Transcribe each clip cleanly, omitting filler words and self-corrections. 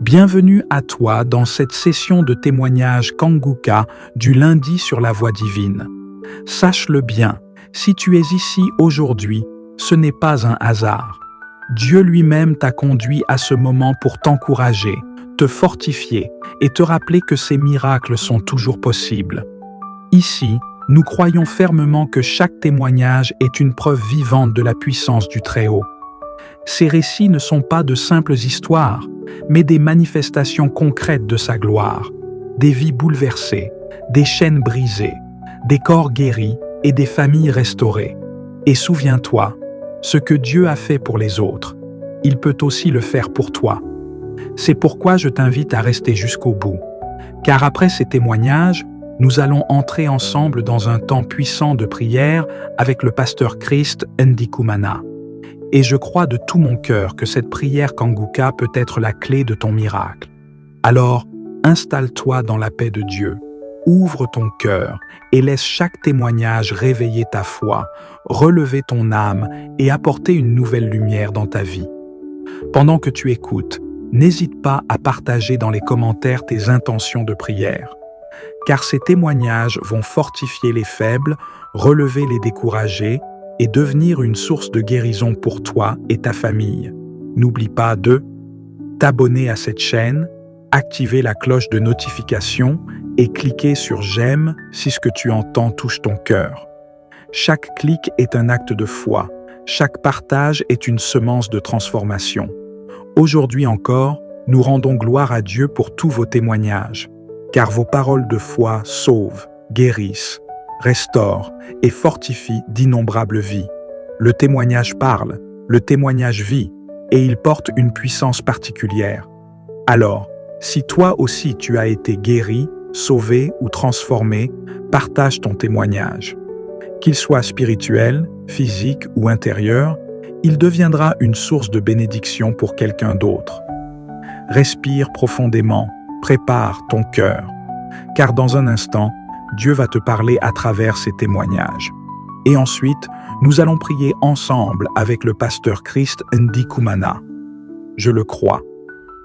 Bienvenue à toi dans cette session de témoignage Kanguka du lundi sur la voie divine. Sache-le bien, si tu es ici aujourd'hui, ce n'est pas un hasard. Dieu lui-même t'a conduit à ce moment pour t'encourager, te fortifier et te rappeler que ces miracles sont toujours possibles. Ici, nous croyons fermement que chaque témoignage est une preuve vivante de la puissance du Très-Haut. Ces récits ne sont pas de simples histoires, mais des manifestations concrètes de sa gloire, des vies bouleversées, des chaînes brisées, des corps guéris et des familles restaurées. Et souviens-toi, ce que Dieu a fait pour les autres, il peut aussi le faire pour toi. C'est pourquoi je t'invite à rester jusqu'au bout, car après ces témoignages, nous allons entrer ensemble dans un temps puissant de prière avec le pasteur Christ Ndikumana. Et je crois de tout mon cœur que cette prière Kanguka peut être la clé de ton miracle. Alors, installe-toi dans la paix de Dieu, ouvre ton cœur et laisse chaque témoignage réveiller ta foi, relever ton âme et apporter une nouvelle lumière dans ta vie. Pendant que tu écoutes, n'hésite pas à partager dans les commentaires tes intentions de prière, car ces témoignages vont fortifier les faibles, relever les découragés et devenir une source de guérison pour toi et ta famille. N'oublie pas de t'abonner à cette chaîne, activer la cloche de notification et cliquer sur j'aime si ce que tu entends touche ton cœur. Chaque clic est un acte de foi, chaque partage est une semence de transformation. Aujourd'hui encore, nous rendons gloire à Dieu pour tous vos témoignages, car vos paroles de foi sauvent, guérissent, restaure et fortifie d'innombrables vies. Le témoignage parle, le témoignage vit, et il porte une puissance particulière. Alors, si toi aussi tu as été guéri, sauvé ou transformé, partage ton témoignage. Qu'il soit spirituel, physique ou intérieur, il deviendra une source de bénédiction pour quelqu'un d'autre. Respire profondément, prépare ton cœur, car dans un instant, Dieu va te parler à travers ces témoignages. Et ensuite, nous allons prier ensemble avec le pasteur Christ Ndikumana. Je le crois.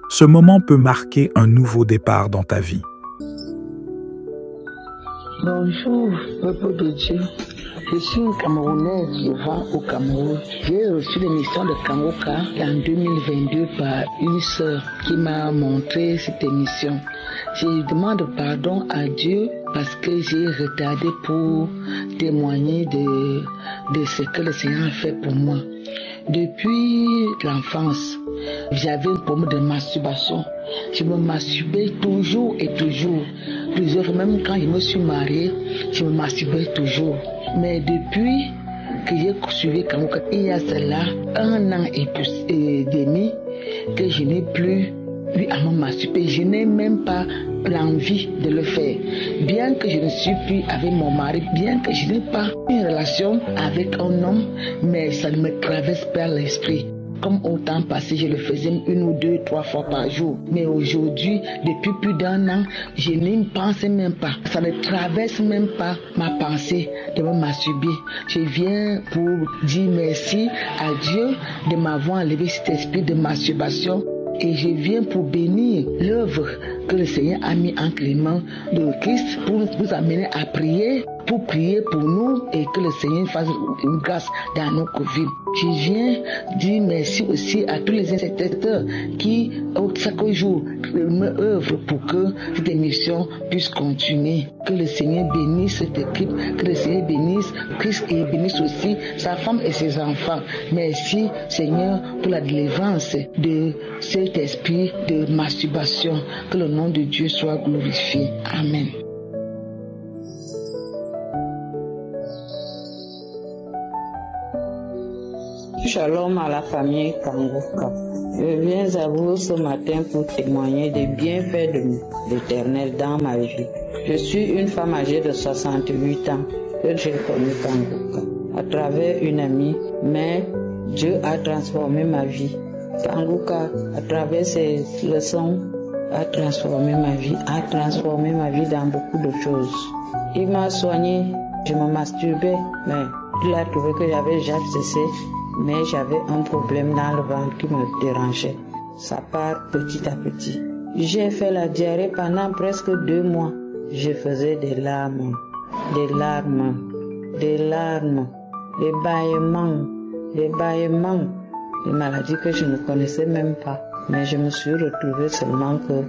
Ce moment peut marquer un nouveau départ dans ta vie. Bonjour, peuple de Dieu. Je suis une Camerounaise vivant au Cameroun. J'ai reçu l'émission de Kanguka en 2022 par une sœur qui m'a montré cette émission. Je demande pardon à Dieu parce que j'ai retardé pour témoigner de ce que le Seigneur a fait pour moi. Depuis l'enfance, j'avais un problème de masturbation. Je me masturbais toujours et toujours. Plusieurs fois, même quand je me suis mariée, je me masturbais toujours. Mais depuis que j'ai suivi Kanguka, il y a cela 1 an et demi que je n'ai plus eu à me masturber. Je n'ai même pas l'envie de le faire. Bien que je ne suis plus avec mon mari, bien que je n'ai pas une relation avec un homme, mais ça ne me traverse pas l'esprit. Comme au temps passé, je le faisais 1 ou 2, 3 fois par jour. Mais aujourd'hui, depuis plus d'1 an, je n'y pense même pas. Ça ne traverse même pas ma pensée de me masturber. Je viens pour dire merci à Dieu de m'avoir enlevé cet esprit de masturbation. Et je viens pour bénir l'œuvre que le Seigneur a mis entre les mains de Christ pour nous amener à prier, pour prier pour nous et que le Seigneur fasse une grâce dans nos vies. Je viens dire merci aussi à tous les intercesseurs qui, chaque jour, me œuvrent pour que cette émission puisse continuer. Que le Seigneur bénisse cette équipe, que le Seigneur bénisse Christ et bénisse aussi sa femme et ses enfants. Merci Seigneur pour la délivrance de cet esprit de masturbation. Que le nom de Dieu soit glorifié. Amen. Shalom à la famille Kanguka. Je viens à vous ce matin pour témoigner des bienfaits de l'Éternel dans ma vie. Je suis une femme âgée de 68 ans que j'ai connue Kanguka à travers une amie, mais Dieu a transformé ma vie. Kanguka, à travers ses leçons, a transformé ma vie dans beaucoup de choses. Il m'a soigné, je me masturbais, mais il a trouvé que j'avais déjà cessé. Mais j'avais un problème dans le ventre qui me dérangeait. ça part petit à petit. J'ai fait la diarrhée pendant presque 2 mois. Je faisais des larmes, des bâillements, des maladies que je ne connaissais même pas. Mais je me suis retrouvée seulement que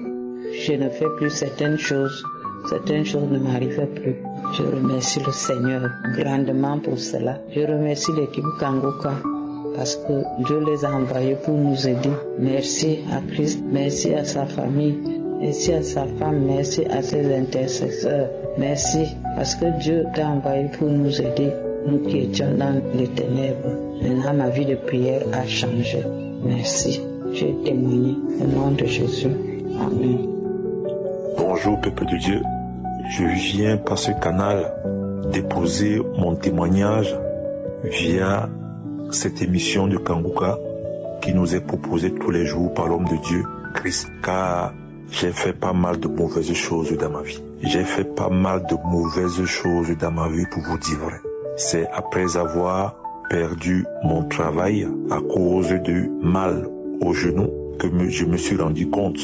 je ne fais plus certaines choses ne m'arrivaient plus. Je remercie le Seigneur grandement pour cela. Je remercie l'équipe Kangoka parce que Dieu les a envoyés pour nous aider. Merci à Christ, merci à sa famille, merci à sa femme, merci à ses intercesseurs. Merci parce que Dieu t'a envoyé pour nous aider, nous qui étions dans les ténèbres. Maintenant, ma vie de prière a changé. Merci. J'ai témoigné au nom de Jésus. Amen. Bonjour peuple de Dieu, je viens par ce canal déposer mon témoignage via cette émission de Kangoka qui nous est proposée tous les jours par l'homme de Dieu, Christ, car j'ai fait pas mal de mauvaises choses dans ma vie. J'ai fait pas mal de mauvaises choses dans ma vie pour vous dire vrai. C'est après avoir perdu mon travail à cause de mal au genou que je me suis rendu compte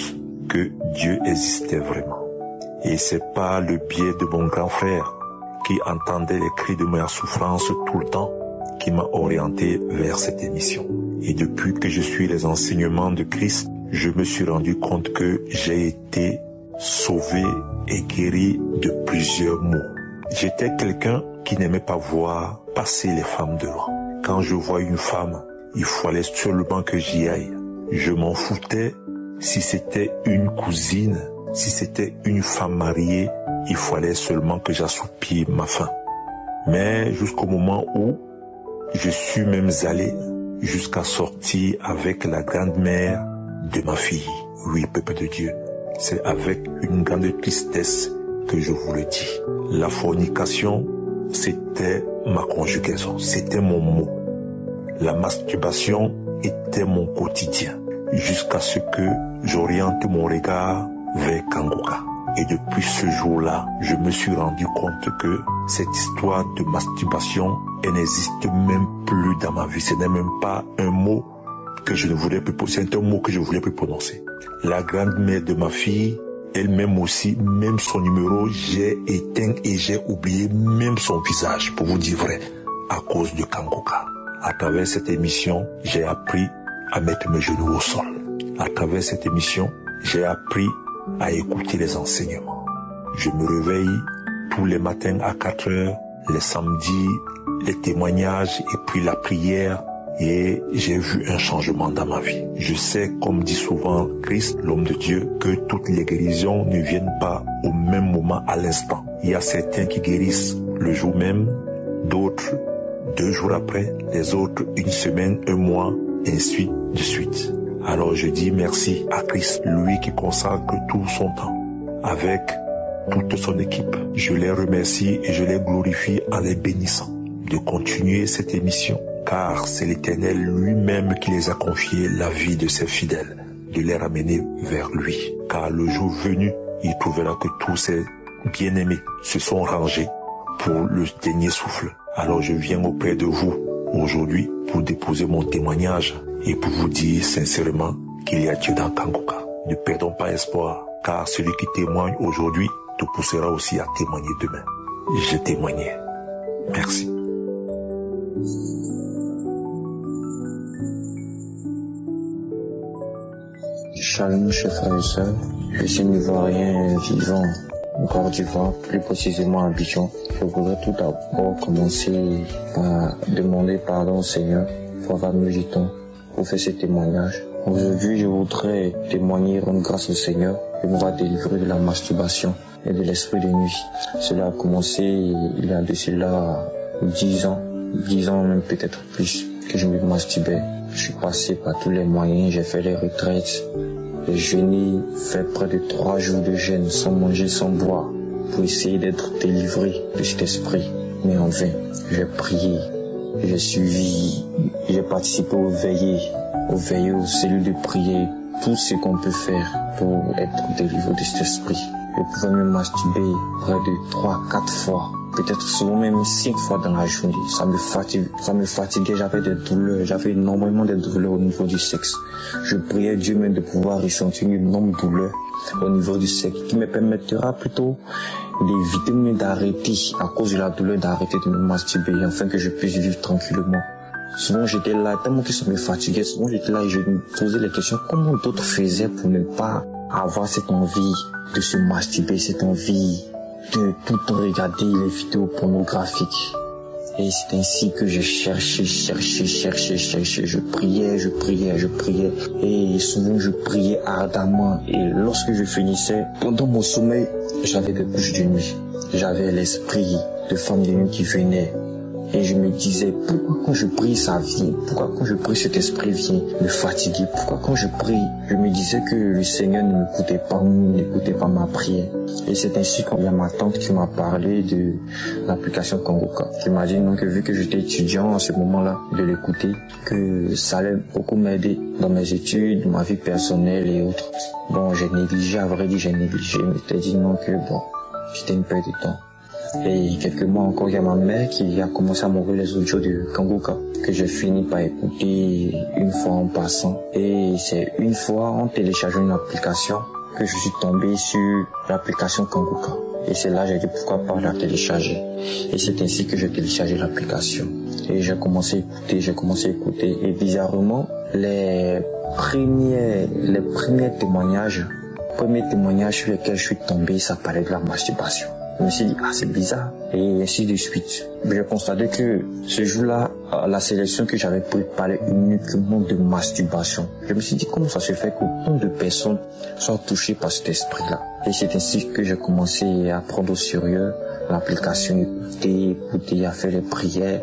que Dieu existait vraiment. Et c'est par le biais de mon grand frère qui entendait les cris de ma souffrance tout le temps qui m'a orienté vers cette émission. Et depuis que je suis les enseignements de Christ, je me suis rendu compte que j'ai été sauvé et guéri de plusieurs maux. J'étais quelqu'un qui n'aimait pas voir passer les femmes devant. Quand je vois une femme, il fallait seulement que j'y aille. Je m'en foutais si c'était une cousine, si c'était une femme mariée, il fallait seulement que j'assoupisse ma faim. Mais jusqu'au moment où je suis même allé jusqu'à sortir avec la grand-mère de ma fille. Oui, peuple de Dieu, c'est avec une grande tristesse que je vous le dis. La fornication, c'était ma conjugaison, c'était mon mot. La masturbation était mon quotidien, jusqu'à ce que j'oriente mon regard vers Kangoka. Et depuis ce jour-là, je me suis rendu compte que cette histoire de masturbation, elle n'existe même plus dans ma vie. Ce n'est même pas un mot que je ne voulais plus prononcer, c'est un mot que je ne voulais plus prononcer. La grande-mère de ma fille, elle-même aussi, même son numéro, j'ai éteint et j'ai oublié même son visage, pour vous dire vrai, à cause de Kangoka. À travers cette émission, j'ai appris à mettre mes genoux au sol. À travers cette émission, j'ai appris à écouter les enseignements. Je me réveille tous les matins à 4 heures, les samedis, les témoignages et puis la prière, et j'ai vu un changement dans ma vie. Je sais, comme dit souvent Christ, l'homme de Dieu, que toutes les guérisons ne viennent pas au même moment à l'instant. Il y a certains qui guérissent le jour même, d'autres 2 jours après, les autres 1 semaine, 1 mois, et ainsi de suite. Alors je dis merci à Christ, lui qui consacre tout son temps avec toute son équipe. Je les remercie et je les glorifie en les bénissant de continuer cette émission, car c'est l'Éternel lui-même qui les a confié la vie de ses fidèles, de les ramener vers lui. Car le jour venu, il trouvera que tous ses bien-aimés se sont rangés pour le dernier souffle. Alors je viens auprès de vous aujourd'hui pour déposer mon témoignage et pour vous dire sincèrement qu'il y a Dieu dans Kangoka. Ne perdons pas espoir, car celui qui témoigne aujourd'hui te poussera aussi à témoigner demain. Je témoignais. Merci. Shalom, chers frères et sœurs. Je suis un Ivoirien vivant en Côte d'Ivoire, plus précisément à Abidjan. Je voudrais tout d'abord commencer par demander pardon au Seigneur pour avoir mis du temps pour faire ce témoignage. Aujourd'hui, je voudrais témoigner, rendre grâce au Seigneur et m'avoir délivré de la masturbation et de l'esprit de nuit. Cela a commencé il y a de cela 10 ans même peut-être plus que je me masturbais. Je suis passé par tous les moyens, j'ai fait les retraites, j'ai jeûné, fait près de 3 jours de jeûne sans manger, sans boire, pour essayer d'être délivré de cet esprit. Mais en vain, j'ai prié, j'ai suivi, j'ai participé aux veillées, aux cellules de prière tout ce qu'on peut faire pour être délivré de cet esprit. Je pouvais me masturber près de 3-4 fois, peut-être souvent même 5 fois dans la journée. Ça me fatiguait, j'avais des douleurs, j'avais énormément de douleurs au niveau du sexe. Je priais Dieu même de pouvoir ressentir une énorme douleur au niveau du sexe qui me permettra plutôt d'éviter d'arrêter à cause de la douleur, d'arrêter de me masturber afin que je puisse vivre tranquillement. Souvent j'étais là, tellement que ça me fatiguait, souvent j'étais là et je me posais les questions comment d'autres faisaient pour ne pas avoir cette envie de se masturber, cette envie de tout regarder les vidéos pornographiques. Et c'est ainsi que je cherchais, je priais, et souvent je priais ardemment, et lorsque je finissais, pendant mon sommeil, j'avais des couches de nuit, j'avais l'esprit de femme de nuit qui venait. Et je me disais, pourquoi quand je prie ça vient? Pourquoi quand je prie cet esprit vient me fatiguer? Pourquoi quand je prie, je me disais que le Seigneur ne n'écoutait pas ma prière? Et c'est ainsi qu'il y a ma tante qui m'a parlé de l'application Kangoka, qui m'a dit donc vu que j'étais étudiant à ce moment-là, de l'écouter, que ça allait beaucoup m'aider dans mes études, ma vie personnelle et autres. Bon, j'ai négligé, à vrai dire j'ai négligé, mais je t'ai dit non que bon, c'était une perte de temps. Et quelques mois encore, il y a ma mère qui a commencé à m'envoyer les audios de Kangoka que j'ai fini par écouter une fois en passant. Et c'est une fois en téléchargeant une application que je suis tombé sur l'application Kangoka. Et c'est là que j'ai dit pourquoi pas la télécharger. Et c'est ainsi que j'ai téléchargé l'application. Et j'ai commencé à écouter. Et bizarrement, les premiers témoignages sur lesquels je suis tombé, ça parlait de la masturbation. Je me suis dit, c'est bizarre, et ainsi de suite. J'ai constaté que ce jour-là, la sélection que j'avais prise parlait uniquement de masturbation. Je me suis dit, comment ça se fait qu'autant de personnes soient touchées par cet esprit-là? Et c'est ainsi que j'ai commencé à prendre au sérieux l'application, écouter, à faire les prières,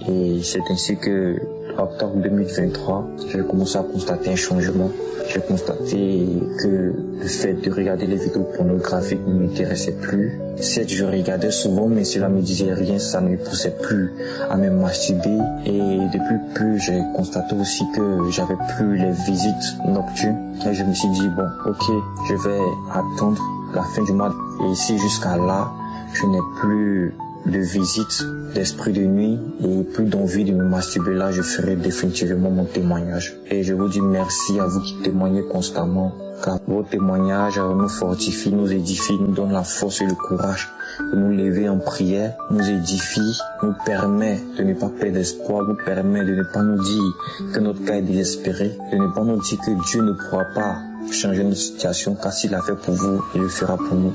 et c'est ainsi que, octobre 2023, j'ai commencé à constater un changement. J'ai constaté que le fait de regarder les vidéos pornographiques ne m'intéressait plus. Certes, je regardais souvent, mais cela me disait rien, ça ne me poussait plus à me masturber. Et depuis peu, j'ai constaté aussi que j'avais plus les visites nocturnes. Et je me suis dit, bon, ok, je vais attendre la fin du mois. Et ici, jusqu'à là, je n'ai plus de visite d'esprit de nuit et plus d'envie de me masturber, là je ferai définitivement mon témoignage. Et je vous dis merci à vous qui témoignez constamment, car vos témoignages nous fortifient, nous édifient, nous donnent la force et le courage de nous lever en prière, nous édifie, nous permet de ne pas perdre espoir, nous permet de ne pas nous dire que notre cas est désespéré, de ne pas nous dire que Dieu ne pourra pas changer notre situation, car s'il l'a fait pour vous, il le fera pour nous.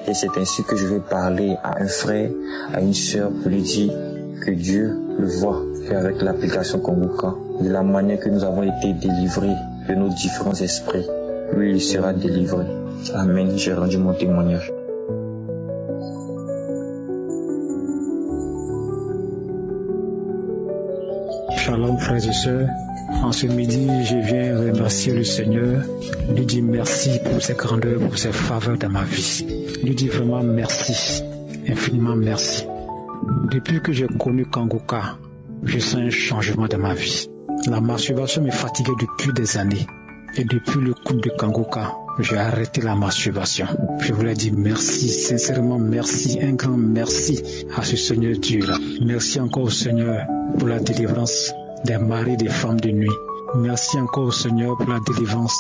Et c'est ainsi que je vais parler à un frère, à une sœur pour lui dire que Dieu le voit. Et avec l'application Kangoka, de la manière que nous avons été délivrés de nos différents esprits, lui il sera délivré. Amen, j'ai rendu mon témoignage. Shalom frères et sœurs. En ce midi, je viens remercier le Seigneur, lui dire merci pour ses grandeurs, pour ses faveurs dans ma vie. Lui dire vraiment merci, infiniment merci. Depuis que j'ai connu Kangoka, je sens un changement dans ma vie. La masturbation me fatiguait depuis des années. Et depuis le coup de Kangoka, j'ai arrêté la masturbation. Je voulais dire merci, sincèrement merci, un grand merci à ce Seigneur Dieu-là. Merci encore au Seigneur pour la délivrance des maris, des femmes de nuit. Merci encore au Seigneur pour la délivrance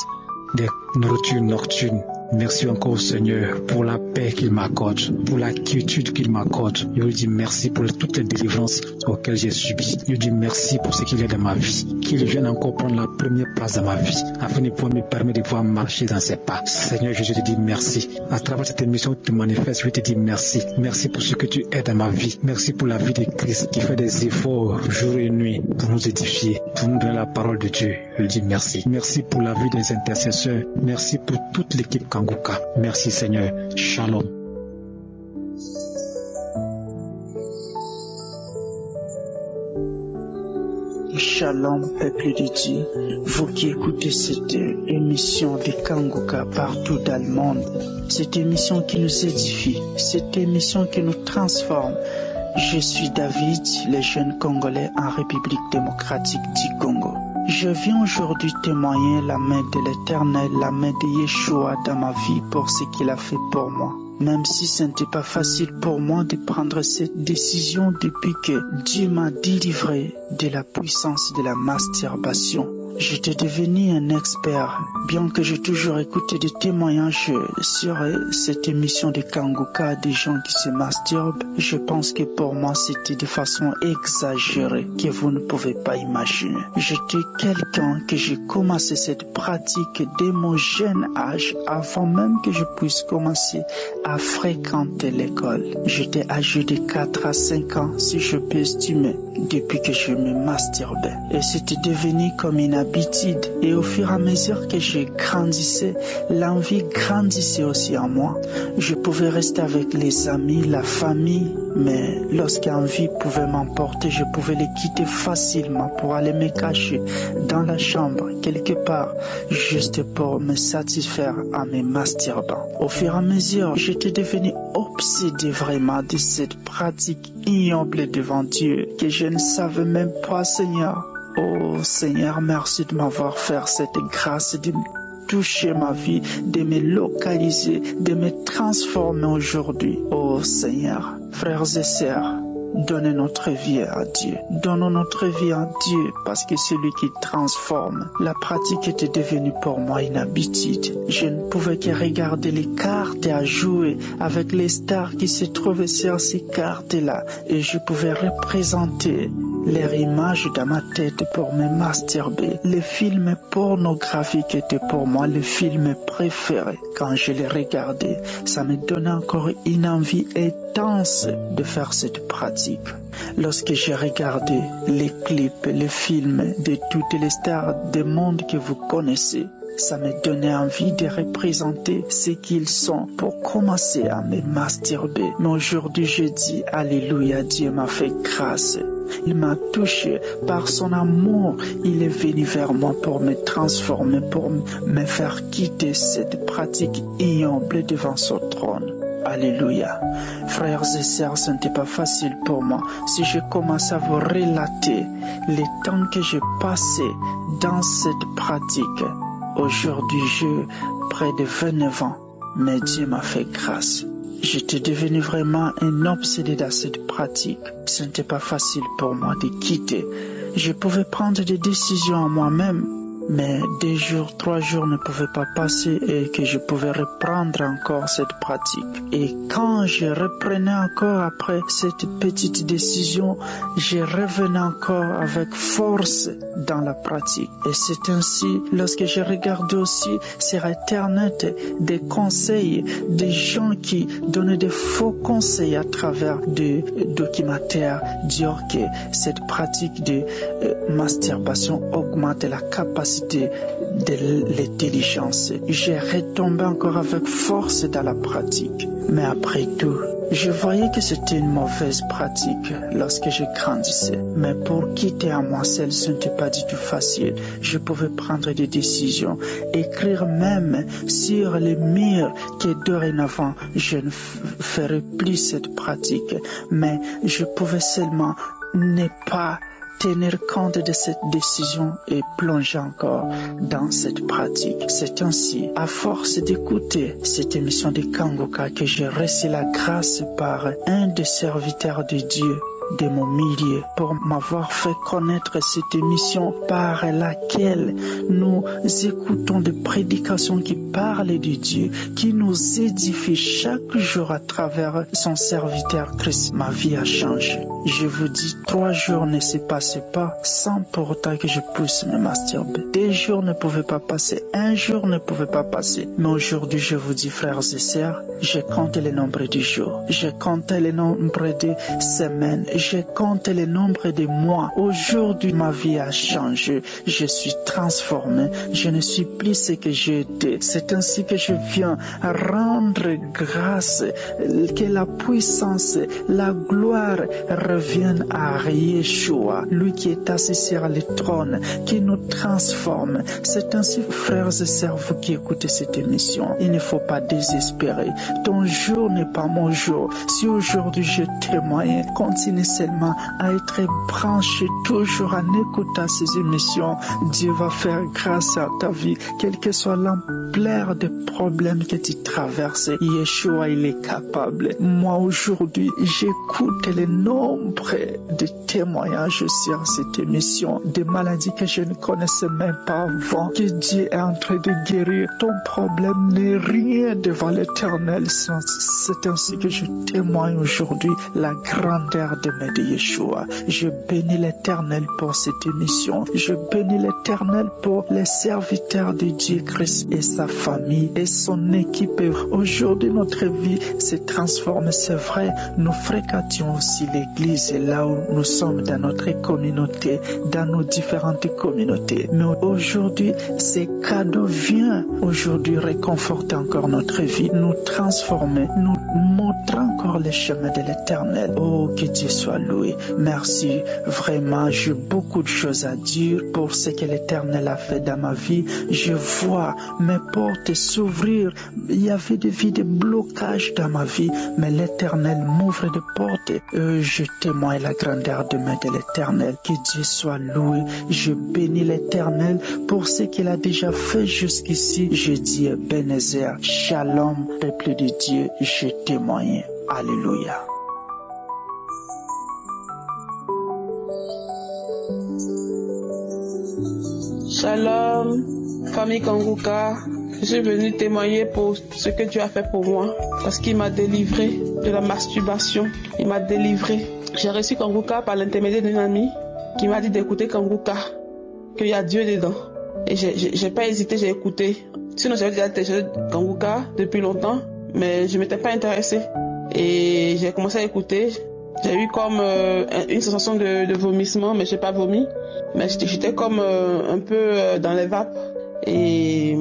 des nourritures nocturnes. Merci encore au Seigneur pour la paix qu'il m'accorde, pour la quiétude qu'il m'accorde. Je lui dis merci pour toutes les délivrances auxquelles j'ai subi. Je lui dis merci pour ce qu'il est dans ma vie. Qu'il vienne encore prendre la première place dans ma vie, afin de pouvoir me permettre de pouvoir marcher dans ses pas. Seigneur Jésus, je te dis merci. À travers cette émission, tu te manifestes, je te dis merci. Merci pour ce que tu es dans ma vie. Merci pour la vie de Christ qui fait des efforts jour et nuit pour nous édifier, pour nous donner la parole de Dieu. Je lui dis merci. Merci pour la vie des intercesseurs. Merci pour toute l'équipe Kangoka. Merci Seigneur. Shalom. Shalom, peuple de Dieu. Vous qui écoutez cette émission de Kangoka partout dans le monde. Cette émission qui nous édifie. Cette émission qui nous transforme. Je suis David, le jeune Congolais en République démocratique du Congo. Je viens aujourd'hui témoigner la main de l'Éternel, la main de Yeshua dans ma vie pour ce qu'il a fait pour moi. Même si ce n'était pas facile pour moi de prendre cette décision depuis que Dieu m'a délivré de la puissance de la masturbation. J'étais devenu un expert, bien que j'ai toujours écouté des témoignages sur cette émission de Kanguka des gens qui se masturbent. Je pense que pour moi c'était de façon exagérée que vous ne pouvez pas imaginer. J'étais quelqu'un que j'ai commencé cette pratique dès mon jeune âge, avant même que je puisse commencer à fréquenter l'école. J'étais âgé de 4 à 5 ans, si je peux estimer, depuis que je me masturbais. Et c'était devenu comme une habitude. Et au fur et à mesure que je grandissais, l'envie grandissait aussi en moi. Je pouvais rester avec les amis, la famille, mais lorsqu'envie pouvait m'emporter, je pouvais les quitter facilement pour aller me cacher dans la chambre, quelque part, juste pour me satisfaire en me masturbant. Au fur et à mesure, j'étais devenu obsédé vraiment de cette pratique ignoble devant Dieu que je ne savais même pas, Seigneur. Oh Seigneur, merci de m'avoir fait cette grâce de toucher ma vie, de me localiser, de me transformer aujourd'hui. Oh Seigneur, frères et sœurs, donnez notre vie à Dieu. Donnons notre vie à Dieu parce que c'est lui qui transforme. La pratique était devenue pour moi une habitude. Je ne pouvais que regarder les cartes à jouer avec les stars qui se trouvaient sur ces cartes-là et je pouvais représenter leur image dans ma tête pour me masturber. Les films pornographiques étaient pour moi le film préféré. Quand je les regardais, ça me donnait encore une envie intense de faire cette pratique. Lorsque j'ai regardé les clips, les films de toutes les stars du monde que vous connaissez, ça me donnait envie de représenter ce qu'ils sont pour commencer à me masturber. Mais aujourd'hui, je dis Alléluia, Dieu m'a fait grâce. Il m'a touché par son amour. Il est venu vers moi pour me transformer, pour me faire quitter cette pratique ignoble devant son trône. Alléluia. Frères et sœurs, ce n'était pas facile pour moi. Si je commence à vous relater les temps que j'ai passé dans cette pratique, aujourd'hui, j'ai près de 29 ans, mais Dieu m'a fait grâce. J'étais devenu vraiment un obsédé dans cette pratique. Ce n'était pas facile pour moi de quitter. Je pouvais prendre des décisions à moi-même, mais 2 jours, 3 jours ne pouvaient pas passer et que je pouvais reprendre encore cette pratique. Et quand je reprenais encore après cette petite décision, je revenais encore avec force dans la pratique. Et c'est ainsi, lorsque je regarde aussi sur Internet des conseils, des gens qui donnaient des faux conseils à travers des documentaires, dire que cette pratique de masturbation augmente la capacité de l'intelligence. J'ai retombé encore avec force dans la pratique. Mais après tout, je voyais que c'était une mauvaise pratique lorsque je grandissais. Mais pour quitter à moi seul, ce n'était pas du tout facile. Je pouvais prendre des décisions, écrire même sur les murs que dorénavant je ne ferai plus cette pratique. Mais je pouvais seulement ne pas tenir compte de cette décision et plonger encore dans cette pratique. C'est ainsi, à force d'écouter cette émission de Kanguka, que j'ai reçu la grâce par un des serviteurs de Dieu de mon milieu pour m'avoir fait connaître cette émission par laquelle nous écoutons des prédications qui parlent de Dieu, qui nous édifient chaque jour à travers son serviteur Christ. Ma vie a changé. Je vous dis, 3 jours ne se passaient pas sans pour autant que je puisse me masturber. 2 jours ne pouvaient pas passer, 1 jour ne pouvait pas passer. Mais aujourd'hui, je vous dis, frères et sœurs, je compte le nombre de jours, je compte le nombre de semaines, je compte le nombre de mois. Aujourd'hui, ma vie a changé. Je suis transformé. Je ne suis plus ce que j'étais. C'est ainsi que je viens rendre grâce, que la puissance, la gloire reviennent à Yeshua, lui qui est assis sur le trône, qui nous transforme. C'est ainsi, frères et sœurs, vous qui écoutez cette émission, il ne faut pas désespérer. Ton jour n'est pas mon jour. Si aujourd'hui je témoigne, continue seulement à être branché toujours en écoutant ces émissions, Dieu va faire grâce à ta vie, quelle que soit l'ampleur des problèmes que tu traverses. Yeshua, il est capable. Moi, aujourd'hui, j'écoute le nombre de témoignages sur cette émission, des maladies que je ne connaissais même pas avant, que Dieu est en train de guérir. Ton problème n'est rien devant l'Éternel. C'est ainsi que je témoigne aujourd'hui la grandeur de mes de Yeshua. Je bénis l'Éternel pour cette émission. Je bénis l'Éternel pour les serviteurs de Dieu Christ et sa famille et son équipe. Aujourd'hui, notre vie se transforme, c'est vrai. Nous fréquentions aussi l'église là où nous sommes dans notre communauté, dans nos différentes communautés. Mais aujourd'hui, ces cadeaux viennent aujourd'hui réconforter encore notre vie, nous transformer, nous montrer encore les chemins de l'Éternel. Oh, que Dieu soit loué. Merci. Vraiment, j'ai beaucoup de choses à dire pour ce que l'Éternel a fait dans ma vie. Je vois mes portes s'ouvrir. Il y avait des blocages dans ma vie, mais l'Éternel m'ouvre des portes. Je témoigne la grandeur de l'Éternel. Que Dieu soit loué. Je bénis l'Éternel pour ce qu'il a déjà fait jusqu'ici. Je dis Ebenezer, Shalom, peuple de Dieu, je témoigne. Alléluia. Shalom, famille Kanguka. Je suis venu témoigner pour ce que Dieu a fait pour moi, parce qu'il m'a délivré de la masturbation. Il m'a délivré. J'ai reçu Kanguka par l'intermédiaire d'une amie qui m'a dit d'écouter Kanguka, qu'il y a Dieu dedans. Et j'ai pas hésité, j'ai écouté. Sinon, j'avais déjà téléchargé Kanguka depuis longtemps, mais je m'étais pas intéressée. Et j'ai commencé à écouter. J'ai eu comme une sensation de vomissement, mais j'ai pas vomi. Mais j'étais comme un peu dans les vapes. Et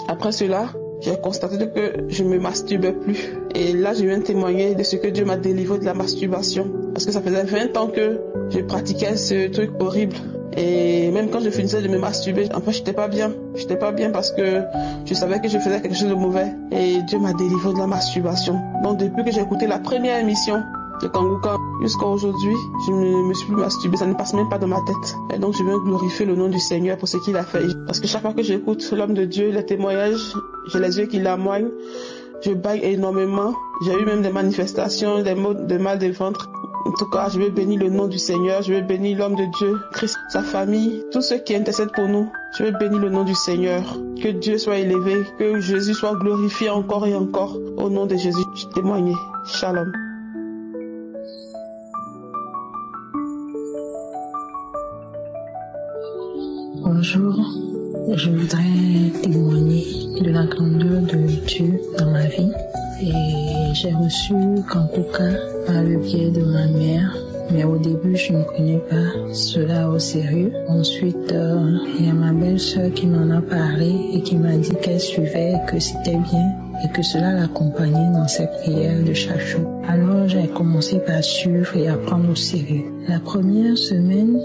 après cela, j'ai constaté que je me masturbais plus. Et là, je viens témoigner de ce que Dieu m'a délivré de la masturbation. Parce que ça faisait 20 ans que je pratiquais ce truc horrible. Et même quand je finissais de me masturber, en fait, j'étais pas bien. J'étais pas bien parce que je savais que je faisais quelque chose de mauvais. Et Dieu m'a délivré de la masturbation. Donc, depuis que j'ai écouté la première émission de Kanguka jusqu'à aujourd'hui, je ne me suis plus masturbée, ça ne passe même pas dans ma tête. Et donc je viens glorifier le nom du Seigneur pour ce qu'il a fait. Parce que chaque fois que j'écoute l'homme de Dieu, les témoignages, j'ai les yeux qui lamoignent, je baille énormément. J'ai eu même des manifestations, des maux de mal de ventre. En tout cas, je vais bénir le nom du Seigneur, je vais bénir l'homme de Dieu, Christ, sa famille, tous ceux qui intercèdent pour nous. Je vais bénir le nom du Seigneur. Que Dieu soit élevé, que Jésus soit glorifié encore et encore. Au nom de Jésus, je témoigne. Shalom. Bonjour, je voudrais témoigner de la grandeur de Dieu dans ma vie. Et j'ai reçu Kanguka par le biais de ma mère, mais au début je ne prenais pas cela au sérieux. Ensuite, il y a ma belle-sœur qui m'en a parlé et qui m'a dit qu'elle suivait, que c'était bien et que cela l'accompagnait dans ses prières de chaque jour. Alors j'ai commencé par suivre et à prendre au sérieux. La première semaine,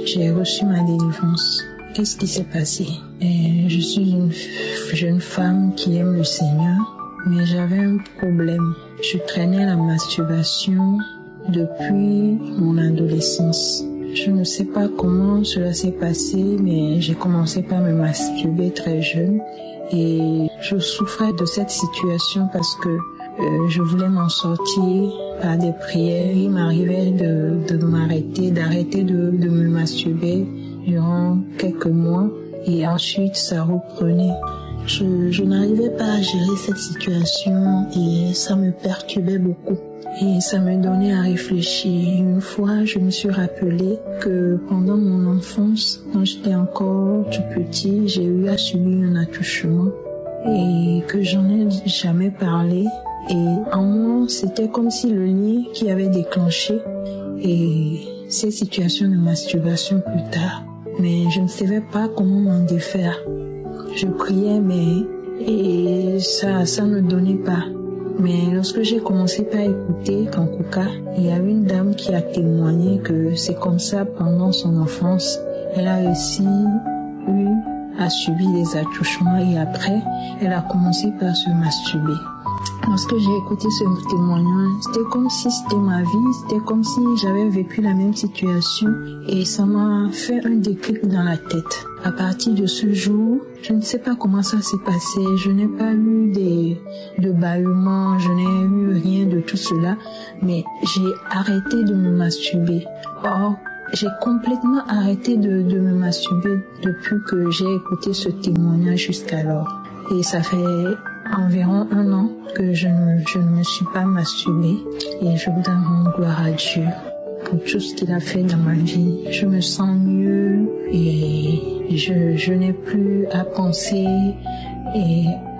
j'ai reçu ma délivrance. Qu'est-ce qui s'est passé? Je suis une jeune femme qui aime le Seigneur, mais j'avais un problème. Je traînais la masturbation depuis mon adolescence. Je ne sais pas comment cela s'est passé, mais j'ai commencé par me masturber très jeune et je souffrais de cette situation parce que je voulais m'en sortir par des prières. Il m'arrivait d'arrêter de me masturber durant quelques mois et ensuite ça reprenait. Je n'arrivais pas à gérer cette situation et ça me perturbait beaucoup. Et ça me donnait à réfléchir. Une fois, je me suis rappelé que pendant mon enfance, quand j'étais encore tout petit, j'ai eu à subir un attouchement et que j'en ai jamais parlé. Et en moi, c'était comme si le lien qui avait déclenché et ces situations de masturbation plus tard. Mais je ne savais pas comment m'en défaire. Je priais, mais ça ne donnait pas. Mais lorsque j'ai commencé par écouter Kanguka, il y a une dame qui a témoigné que c'est comme ça pendant son enfance. Elle a aussi à subir des attouchements et après, elle a commencé par se masturber. Lorsque j'ai écouté ce témoignage, c'était comme si c'était ma vie, c'était comme si j'avais vécu la même situation et ça m'a fait un déclic dans la tête. À partir de ce jour, je ne sais pas comment ça s'est passé, je n'ai pas eu de bâillements, je n'ai eu rien de tout cela, mais j'ai arrêté de me masturber. Or, j'ai complètement arrêté de me masturber depuis que j'ai écouté ce témoignage jusqu'alors. Et ça fait environ 1 an que je ne me suis pas masturbée et je voudrais rendre gloire à Dieu pour tout ce qu'il a fait dans ma vie. Je me sens mieux et je n'ai plus à penser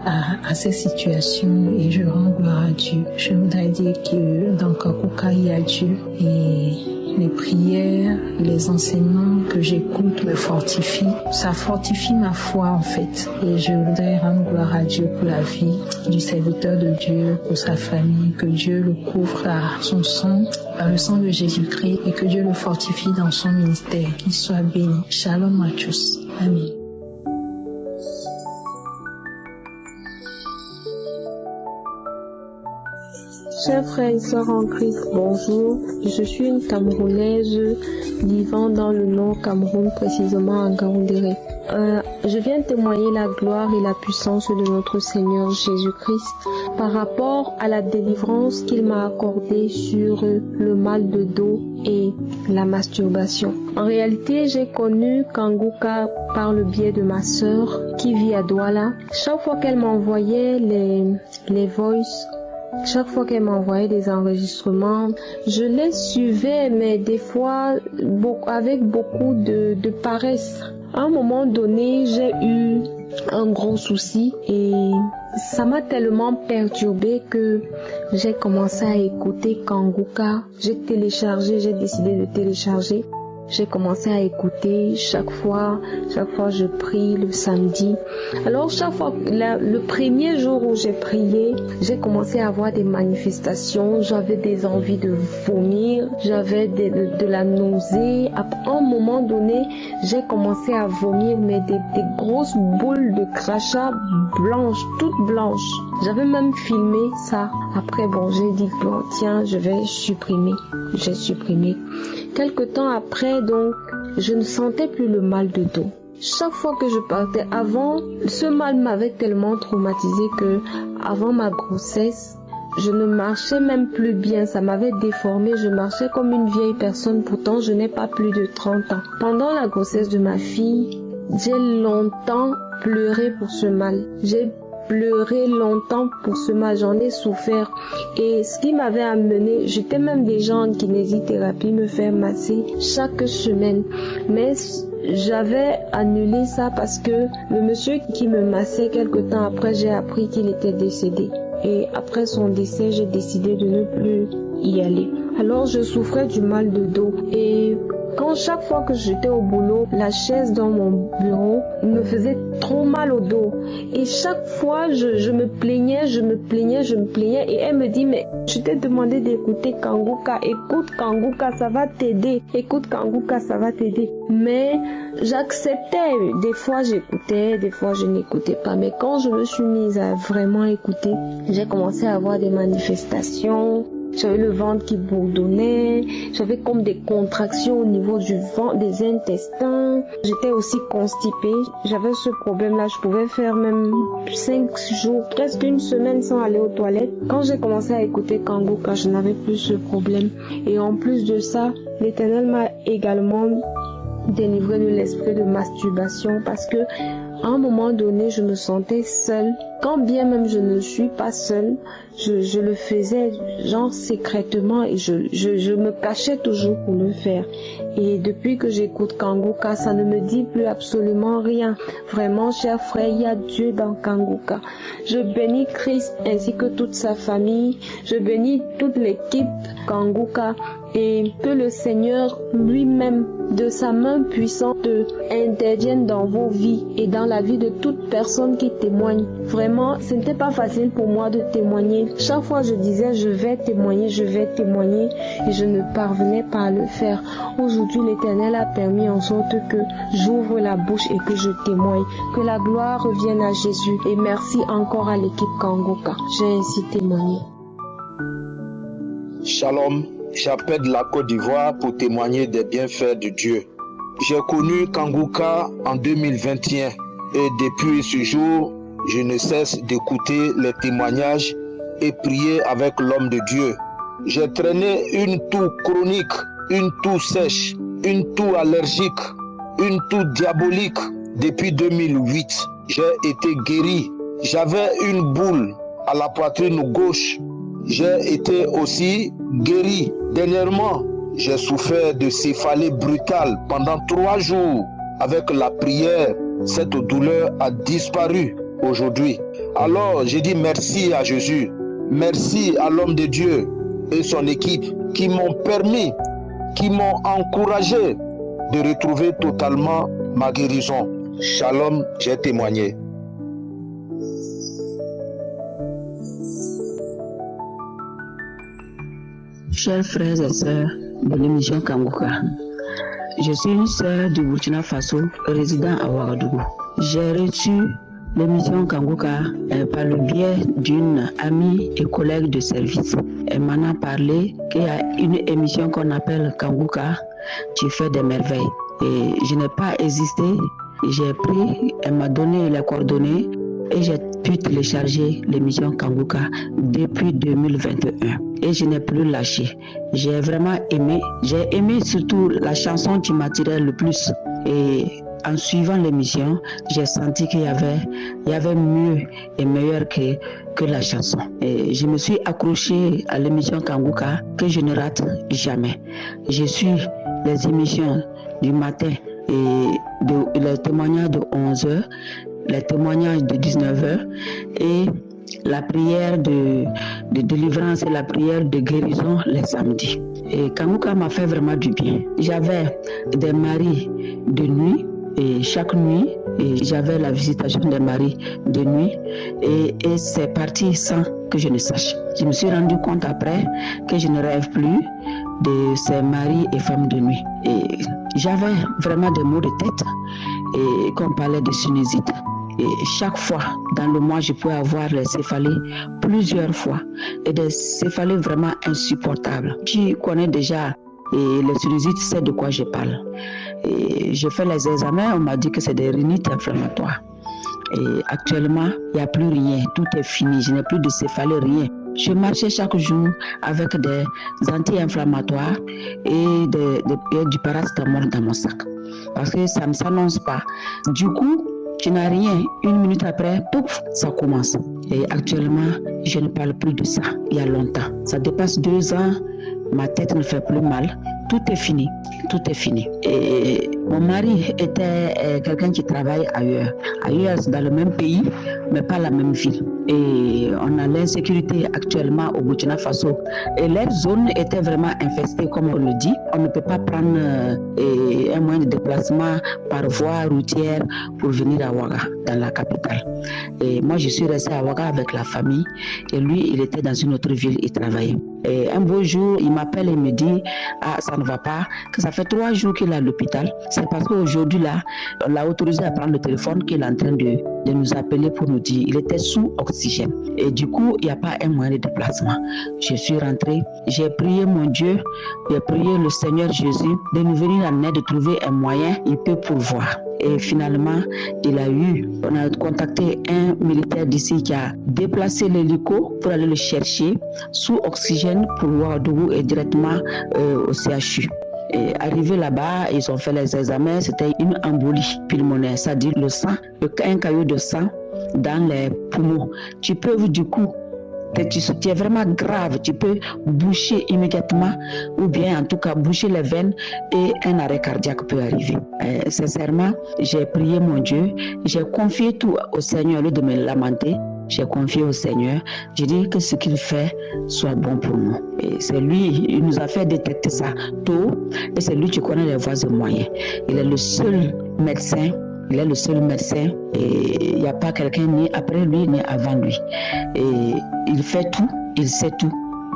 à ces situations et je rends gloire à Dieu. Je voudrais dire que dans Kanguka, il y a Dieu et les prières, les enseignements que j'écoute me fortifient. Ça fortifie ma foi en fait. Et je voudrais rendre gloire à Dieu pour la vie du serviteur de Dieu, pour sa famille, que Dieu le couvre par son sang, par le sang de Jésus-Christ et que Dieu le fortifie dans son ministère. Qu'il soit béni. Shalom à tous. Amen. Chers frères et sœurs en Christ, bonjour. Je suis une Camerounaise vivant dans le nord Cameroun, précisément à Ngaoundéré. Je viens témoigner la gloire et la puissance de notre Seigneur Jésus-Christ par rapport à la délivrance qu'il m'a accordée sur le mal de dos et la masturbation. En réalité, j'ai connu Kanguka par le biais de ma sœur qui vit à Douala. Chaque fois qu'elle m'envoyait les voices, chaque fois qu'elle m'envoyait des enregistrements, je les suivais, mais des fois avec beaucoup de paresse. À un moment donné, j'ai eu un gros souci et ça m'a tellement perturbée que j'ai commencé à écouter Kanguka. J'ai décidé de télécharger. J'ai commencé à écouter chaque fois je prie le samedi. Alors chaque fois, le premier jour où j'ai prié, j'ai commencé à avoir des manifestations, j'avais des envies de vomir, j'avais de la nausée. À un moment donné, j'ai commencé à vomir, mais des grosses boules de crachat blanches, toutes blanches. J'avais même filmé ça. Après, j'ai dit, tiens, je vais supprimer. J'ai supprimé. Quelque temps après, donc, je ne sentais plus le mal de dos. Chaque fois que je partais, avant, ce mal m'avait tellement traumatisé que, avant ma grossesse, je ne marchais même plus bien, ça m'avait déformé, je marchais comme une vieille personne, pourtant je n'ai pas plus de 30 ans. Pendant la grossesse de ma fille, j'ai longtemps pleuré pour ce mal. J'ai pleuré longtemps pour ce mal, j'en ai souffert. Et ce qui m'avait amené, j'étais même des gens en kinésithérapie me faire masser chaque semaine. Mais j'avais annulé ça parce que le monsieur qui me massait quelque temps après, j'ai appris qu'il était décédé. Et après son décès, j'ai décidé de ne plus y aller. Alors je souffrais du mal de dos et chaque fois que j'étais au boulot, la chaise dans mon bureau me faisait trop mal au dos. Et chaque fois, je me plaignais et elle me dit, mais je t'ai demandé d'écouter Kanguka, écoute Kanguka, ça va t'aider, écoute Kanguka, ça va t'aider. Mais j'acceptais, des fois j'écoutais, des fois je n'écoutais pas. Mais quand je me suis mise à vraiment écouter, j'ai commencé à avoir des manifestations. J'avais le ventre qui bourdonnait, j'avais comme des contractions au niveau du ventre, des intestins. J'étais aussi constipée, j'avais ce problème-là, je pouvais faire même 5 jours, presque une semaine sans aller aux toilettes. Quand j'ai commencé à écouter Kanguka, je n'avais plus ce problème. Et en plus de ça, l'Éternel m'a également délivré de l'esprit de masturbation parce que à un moment donné, je me sentais seule. Quand bien même je ne suis pas seule, je le faisais genre secrètement et je me cachais toujours pour le faire. Et depuis que j'écoute Kanguka, ça ne me dit plus absolument rien. Vraiment, chers frères, il y a Dieu dans Kanguka. Je bénis Christ ainsi que toute sa famille. Je bénis toute l'équipe Kanguka et que le Seigneur lui-même, de sa main puissante, intervienne dans vos vies et dans la vie de toute personne qui témoigne. Vraiment, ce n'était pas facile pour moi de témoigner. Chaque fois, je disais, je vais témoigner, et je ne parvenais pas à le faire. Aujourd'hui, l'Éternel a permis en sorte que j'ouvre la bouche et que je témoigne. Que la gloire revienne à Jésus. Et merci encore à l'équipe Kangoka. J'ai ainsi témoigné. Shalom, j'appelle de la Côte d'Ivoire pour témoigner des bienfaits de Dieu. J'ai connu Kangoka en 2021 et depuis ce jour, je ne cesse d'écouter les témoignages et prier avec l'homme de Dieu. J'ai traîné une toux chronique, une toux sèche, une toux allergique, une toux diabolique depuis 2008. J'ai été guéri. J'avais une boule à la poitrine gauche. J'ai été aussi guéri. Dernièrement, j'ai souffert de céphalée brutale pendant 3 jours. Avec la prière, cette douleur a disparu aujourd'hui. Alors, j'ai dit merci à Jésus. Merci à l'homme de Dieu et son équipe qui m'ont permis, qui m'ont encouragé de retrouver totalement ma guérison. Shalom, j'ai témoigné. Chers frères et sœurs de l'émission Kangoka, je suis une sœur du Burkina Faso, résident à Ouagadougou. J'ai reçu l'émission Kangoka par le biais d'une amie et collègue de service. Elle m'en a parlé qu'il y a une émission qu'on appelle Kangoka qui fait des merveilles. Et je n'ai pas hésité, j'ai pris, elle m'a donné les coordonnées et j'ai pu télécharger l'émission Kangoka depuis 2021. Et je n'ai plus lâché. J'ai vraiment aimé. J'ai aimé surtout la chanson qui m'attirait le plus. Et en suivant l'émission, j'ai senti qu'il y avait mieux et meilleur que la chanson. Et je me suis accrochée à l'émission Kangoka que je ne rate jamais. Je suis les émissions du matin et les témoignages de 11h, les témoignages de 19h et la prière de délivrance et la prière de guérison les samedis. Et Kangoka m'a fait vraiment du bien. J'avais des maris de nuit et chaque nuit, et j'avais la visitation des maris de nuit et c'est parti sans que je ne sache. Je me suis rendu compte après que je ne rêve plus de ces maris et femmes de nuit. Et j'avais vraiment des maux de tête et qu'on parlait de sinusite. Et chaque fois dans le mois, je pouvais avoir les céphalées plusieurs fois et des céphalées vraiment insupportables. Qui connaît déjà les sinusites sait de quoi je parle. Et j'ai fait les examens, on m'a dit que c'est des rhinites inflammatoires. Et actuellement, il n'y a plus rien, tout est fini, je n'ai plus de céphalée, rien. Je marchais chaque jour avec des anti-inflammatoires et du paracétamol dans mon sac. Parce que ça ne s'annonce pas. Du coup, tu n'as rien. 1 minute après, pouf, ça commence. Et actuellement, je ne parle plus de ça. Il y a longtemps. Ça dépasse 2 ans. Ma tête ne fait plus mal. Tout est fini. Tout est fini. Et mon mari était quelqu'un qui travaille ailleurs. Ailleurs, c'est dans le même pays, mais pas la même ville. Et on a l'insécurité actuellement au Burkina Faso. Et les zones étaient vraiment infestées, comme on le dit. On ne peut pas prendre un moyen de déplacement par voie routière pour venir à Ouaga, dans la capitale. Et moi, je suis restée à Ouaga avec la famille. Et lui, il était dans une autre ville, il travaillait. Et un beau jour, il m'appelle et me dit « Ah, ça ne va pas, que ça fait 3 jours qu'il est à l'hôpital. C'est parce qu'aujourd'hui, là, on l'a autorisé à prendre le téléphone qu'il est en train de nous appeler pour nous dire. Il était sous oxygène. Et du coup, il n'y a pas un moyen de déplacement. Je suis rentrée, j'ai prié mon Dieu, j'ai prié le Seigneur Jésus de nous venir en aide, de trouver un moyen, il peut pourvoir. Et finalement, on a contacté un militaire d'ici qui a déplacé l'hélico pour aller le chercher sous oxygène pour Ouagadougou et directement au CHU. Et arrivé là-bas, ils ont fait les examens, c'était une embolie pulmonaire, c'est-à-dire un caillot de sang dans les poumons. Tu peux du coup, tu es vraiment grave, tu peux boucher immédiatement ou bien en tout cas boucher les veines et un arrêt cardiaque peut arriver. Sincèrement, j'ai prié mon Dieu, j'ai confié tout au Seigneur au lieu de me lamenter. j'ai confié au Seigneur. Je dis que ce qu'il fait soit bon pour nous. Et c'est lui, il nous a fait détecter ça tôt. Et c'est lui qui connaît les voies et moyens. Il est le seul médecin. Il est le seul médecin et il n'y a pas quelqu'un ni après lui ni avant lui. Et il fait tout, il sait tout.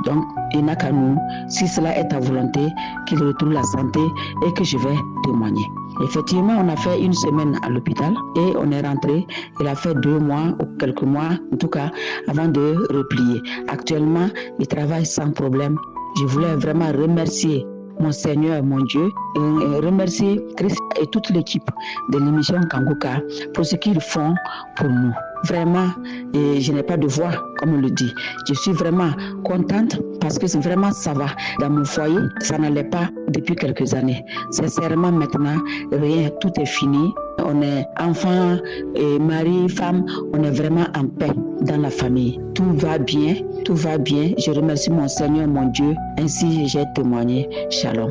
Donc, il n'a qu'à nous, si cela est ta volonté, qu'il retrouve la santé et que je vais témoigner. Effectivement, on a fait une semaine à l'hôpital et on est rentré. Il a fait 2 mois ou quelques mois, en tout cas, avant de replier. Actuellement, il travaille sans problème. Je voulais vraiment remercier mon Seigneur, mon Dieu, et remercier Christ et toute l'équipe de l'émission Kanguka pour ce qu'ils font pour nous. Vraiment, et je n'ai pas de voix, comme on le dit. Je suis vraiment contente parce que vraiment ça va. Dans mon foyer, ça n'allait pas depuis quelques années. Sincèrement, maintenant, rien, tout est fini. On est enfants, et mari, femme, on est vraiment en paix dans la famille. Tout va bien, tout va bien. Je remercie mon Seigneur, mon Dieu. Ainsi, j'ai témoigné. Shalom.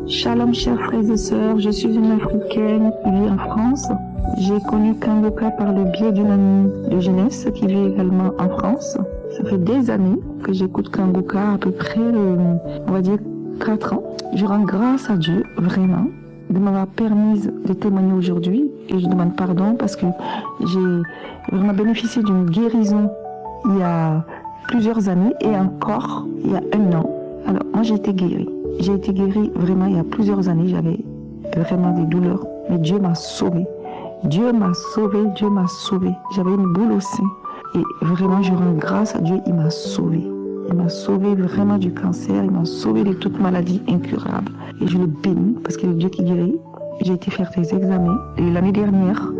Shalom, chers frères et sœurs. Je suis une Africaine qui vit en France. J'ai connu Kanguka par le biais d'une amie de jeunesse qui vit également en France. Ça fait des années que j'écoute Kanguka, à peu près, on va dire, 4 ans. Je rends grâce à Dieu, vraiment, de m'avoir permis de témoigner aujourd'hui. Et je demande pardon parce que j'ai vraiment bénéficié d'une guérison il y a plusieurs années et encore il y a 1 an. Alors, moi, j'ai été guérie. J'ai été guérie vraiment il y a plusieurs années. J'avais vraiment des douleurs. Mais Dieu m'a sauvée. Dieu m'a sauvée. Dieu m'a sauvée. J'avais une boule au sein. Et vraiment, je rends grâce à Dieu. Il m'a sauvée. Il m'a sauvée vraiment du cancer. Il m'a sauvée de toute maladie incurable. Et je le bénis parce qu'il est Dieu qui guérit. J'ai été faire des examens. Et l'année dernière,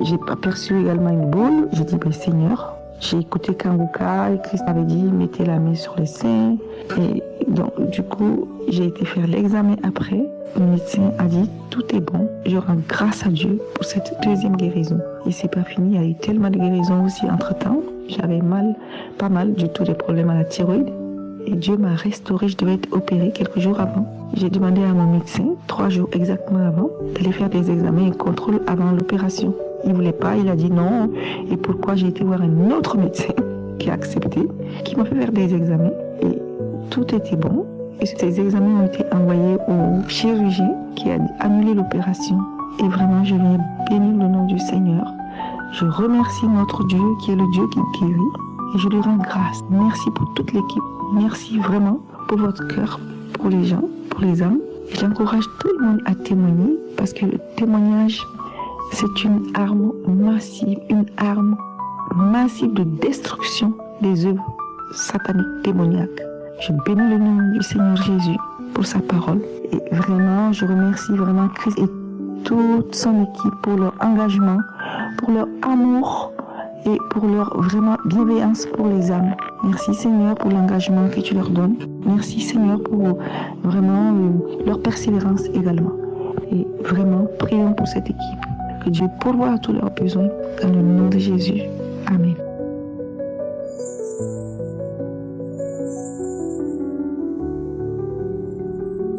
j'ai aperçu également une boule. J'ai dit, ben, Seigneur, j'ai écouté Kanguka et Christ m'avait dit, mettez la main sur les seins. Et donc, du coup, j'ai été faire l'examen après. Le médecin a dit, tout est bon. Je rends grâce à Dieu pour cette 2e guérison. Et c'est pas fini, il y a eu tellement de guérisons aussi entre-temps. J'avais pas mal du tout des problèmes à la thyroïde. Et Dieu m'a restaurée, je devais être opérée quelques jours avant. J'ai demandé à mon médecin, 3 jours exactement avant, d'aller faire des examens et contrôles avant l'opération. Il ne voulait pas, il a dit non. Et pourquoi j'ai été voir un autre médecin qui a accepté, qui m'a fait faire des examens. Et tout était bon. Et ces examens ont été envoyés au chirurgien qui a annulé l'opération. Et vraiment, je viens bénir le nom du Seigneur. Je remercie notre Dieu qui est le Dieu qui guérit. Et je lui rends grâce. Merci pour toute l'équipe. Merci vraiment pour votre cœur, pour les gens, pour les âmes. J'encourage tout le monde à témoigner parce que le témoignage, c'est une arme massive de destruction des œuvres sataniques démoniaques. Je bénis le nom du Seigneur Jésus pour sa parole. Et vraiment, je remercie vraiment Christ et toute son équipe pour leur engagement, pour leur amour et pour leur vraiment bienveillance pour les âmes. Merci Seigneur pour l'engagement que tu leur donnes. Merci Seigneur pour vraiment leur persévérance également. Et vraiment, prions pour cette équipe. Que Dieu pourvoie à tous leurs besoins dans le nom de Jésus. Amen.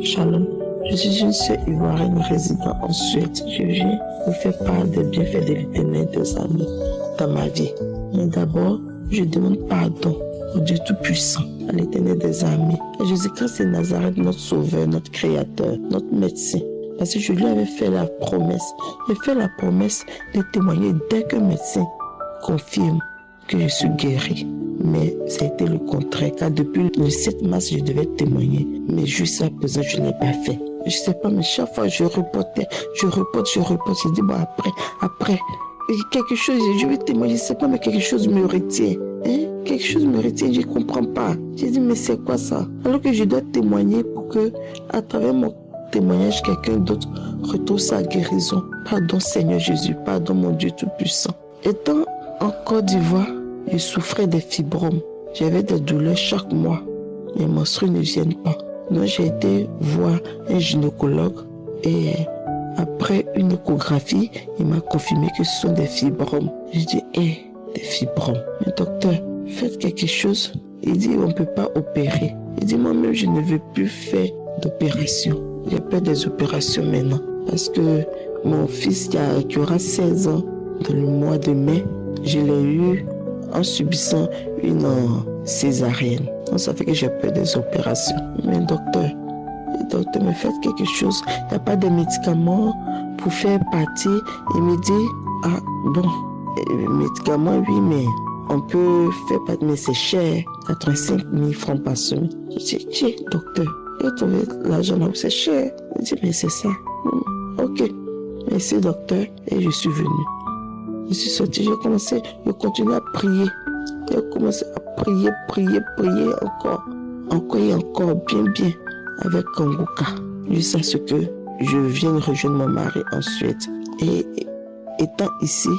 Shalom. Je suis une sœur ivoirienne résidant en Suède. Je viens vous faire part des bienfaits de l'Éternel des amis dans ma vie. Mais d'abord, je demande pardon au Dieu Tout-Puissant, à l'Éternel des armées, à Jésus-Christ de Nazareth, notre Sauveur, notre Créateur, notre médecin. Parce que je lui avais fait la promesse. J'ai fait la promesse de témoigner dès qu'un médecin confirme que je suis guéri. Mais ça a été le contraire, car depuis le 7 mars, je devais témoigner. Mais jusqu'à présent, je ne l'ai pas fait. Je ne sais pas, mais chaque fois, je reportais. Je dis, bon, après. Et quelque chose, je vais témoigner, je ne sais pas, mais quelque chose me retient. Quelque chose me retient, je ne comprends pas. J'ai dit, mais c'est quoi ça? Alors que je dois témoigner pour que, à travers mon témoignage, quelqu'un d'autre retrouve sa guérison. Pardon, Seigneur Jésus, pardon, mon Dieu Tout-Puissant. Étant en Côte d'Ivoire, je souffrais des fibromes. J'avais des douleurs chaque mois. Les menstrues ne viennent pas. Donc j'ai été voir un gynécologue et après une échographie, il m'a confirmé que ce sont des fibromes. J'ai dit, des fibromes. Mais docteur, faites quelque chose. Il dit, on ne peut pas opérer. Il dit, moi-même, je ne veux plus faire d'opération. J'ai peur des opérations maintenant. parce que mon fils qui aura 16 ans dans le mois de mai, je l'ai eu en subissant une césarienne. Donc ça fait que j'ai peur des opérations. Mais docteur, me faites quelque chose. Il n'y a pas de médicaments pour faire partie. Il me dit, médicaments, oui, mais on peut faire partie, mais c'est cher. 85 000 francs par semaine. Je dis, docteur, j'ai trouvé l'argent là où c'est cher. Il dit, mais c'est ça. Ok, merci docteur. Et je suis venu. Je suis sorti, j'ai continué à prier. J'ai commencé à prier encore et encore, bien, avec Kanguka. Jusqu'à ce que je vienne rejoindre mon mari en Suède. Et étant ici,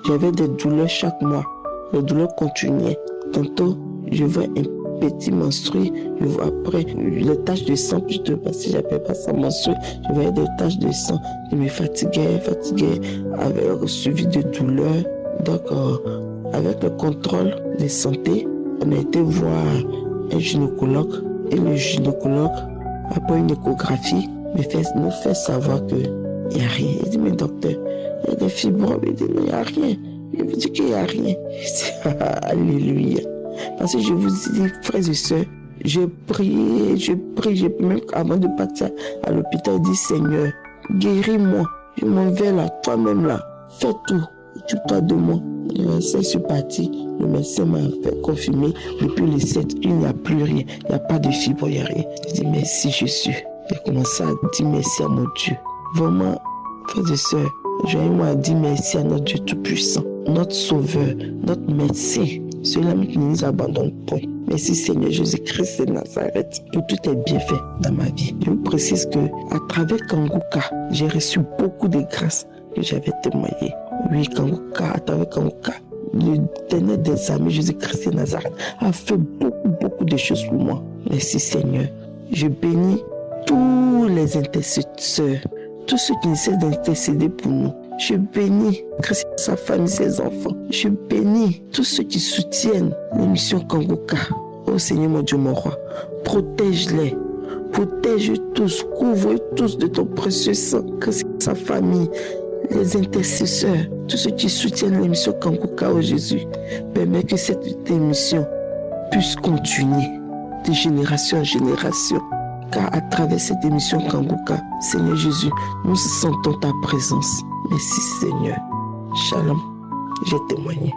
j'avais des douleurs chaque mois. Les douleurs continuaient. Tantôt, je vois un petit menstrué, je vois après les taches de sang, plutôt, parce que j'appelle pas ça menstrué, je voyais des taches de sang. Je me fatiguais, avec suivi de douleurs. Donc, avec le contrôle de santé, on a été voir un gynécologue. Et le gynécologue, après une échographie, nous fait savoir qu'il n'y a rien. Il dit, mais docteur, il y a des fibromes. Il dit, mais il n'y a rien. Je vous dis qu'il n'y a rien. Je dis, alléluia. Parce que je vous dis, frères et sœurs, je prie, même avant de partir à l'hôpital, je dis, Seigneur, guéris-moi. Je m'en vais là, toi-même là, fais tout. Occupe-toi de moi. Le médecin est parti. Le médecin m'a fait confirmer depuis le 7, il n'y a plus rien. Il n'y a pas de fibre, il n'y a rien. Je dis merci Jésus. J'ai commencé à dire merci à mon Dieu. Vraiment, frères et sœurs, joignez-moi à dire merci à notre Dieu Tout-Puissant, notre Sauveur, notre médecin, celui-là qui ne nous abandonne pas. Merci Seigneur Jésus-Christ de Nazareth pour tous tes bienfaits dans ma vie. Je vous précise que à travers Kanguka, j'ai reçu beaucoup de grâces que j'avais témoignées. Oui, Kanguka, à travers Kanguka, le dernier des amis, Jésus-Christ de Nazareth, a fait beaucoup de choses pour moi. Merci Seigneur. Je bénis tous les intercesseurs, tous ceux qui essaient d'intercéder pour nous. Je bénis Christ, sa famille, ses enfants. Je bénis tous ceux qui soutiennent l'émission Kanguka. Oh Seigneur mon Dieu, mon roi, protège-les. Protège tous, couvre tous de ton précieux sang, Christ, sa famille, les intercesseurs, tous ceux qui soutiennent l'émission Kanguka, oh Jésus. Permets que cette émission puisse continuer de génération en génération. Car à travers cette émission Kanguka, Seigneur Jésus, nous sentons ta présence. Merci Seigneur. Shalom, j'ai témoigné.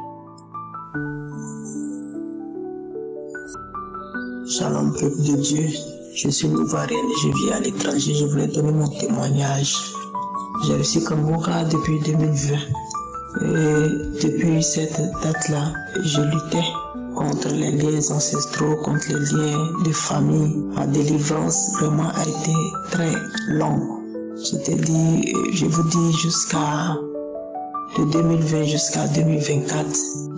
Shalom, peuple de Dieu. Je suis une Ivoirienne et je vis à l'étranger. Je voulais donner mon témoignage. J'ai reçu Kanguka depuis 2020. Et depuis cette date-là, je luttais contre les liens ancestraux, contre les liens de famille. Ma délivrance vraiment a été très longue. Je vous dis de 2020 jusqu'à 2024,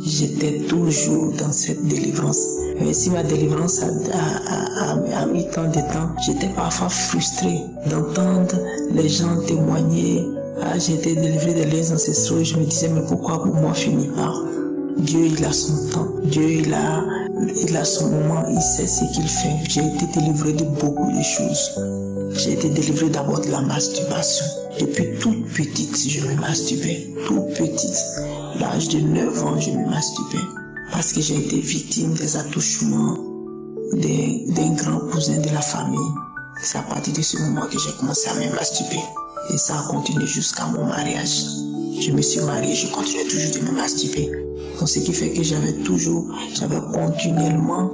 j'étais toujours dans cette délivrance. Mais si ma délivrance a mis tant de temps, j'étais parfois frustré d'entendre les gens témoigner. J'ai été délivré des liens ancestraux et je me disais, mais pourquoi pour moi finir par? Dieu, il a son temps. Dieu, il a son moment. Il sait ce qu'il fait. J'ai été délivré de beaucoup de choses. J'ai été délivré d'abord de la masturbation. Depuis toute petite, je me masturbais. Toute petite. À l'âge de 9 ans, je me masturbais. Parce que j'ai été victime des attouchements d'un grand cousin de la famille. C'est à partir de ce moment que j'ai commencé à me masturber. Et ça a continué jusqu'à mon mariage. Je me suis marié, je continuais toujours de me masturber. Donc ce qui fait que j'avais continuellement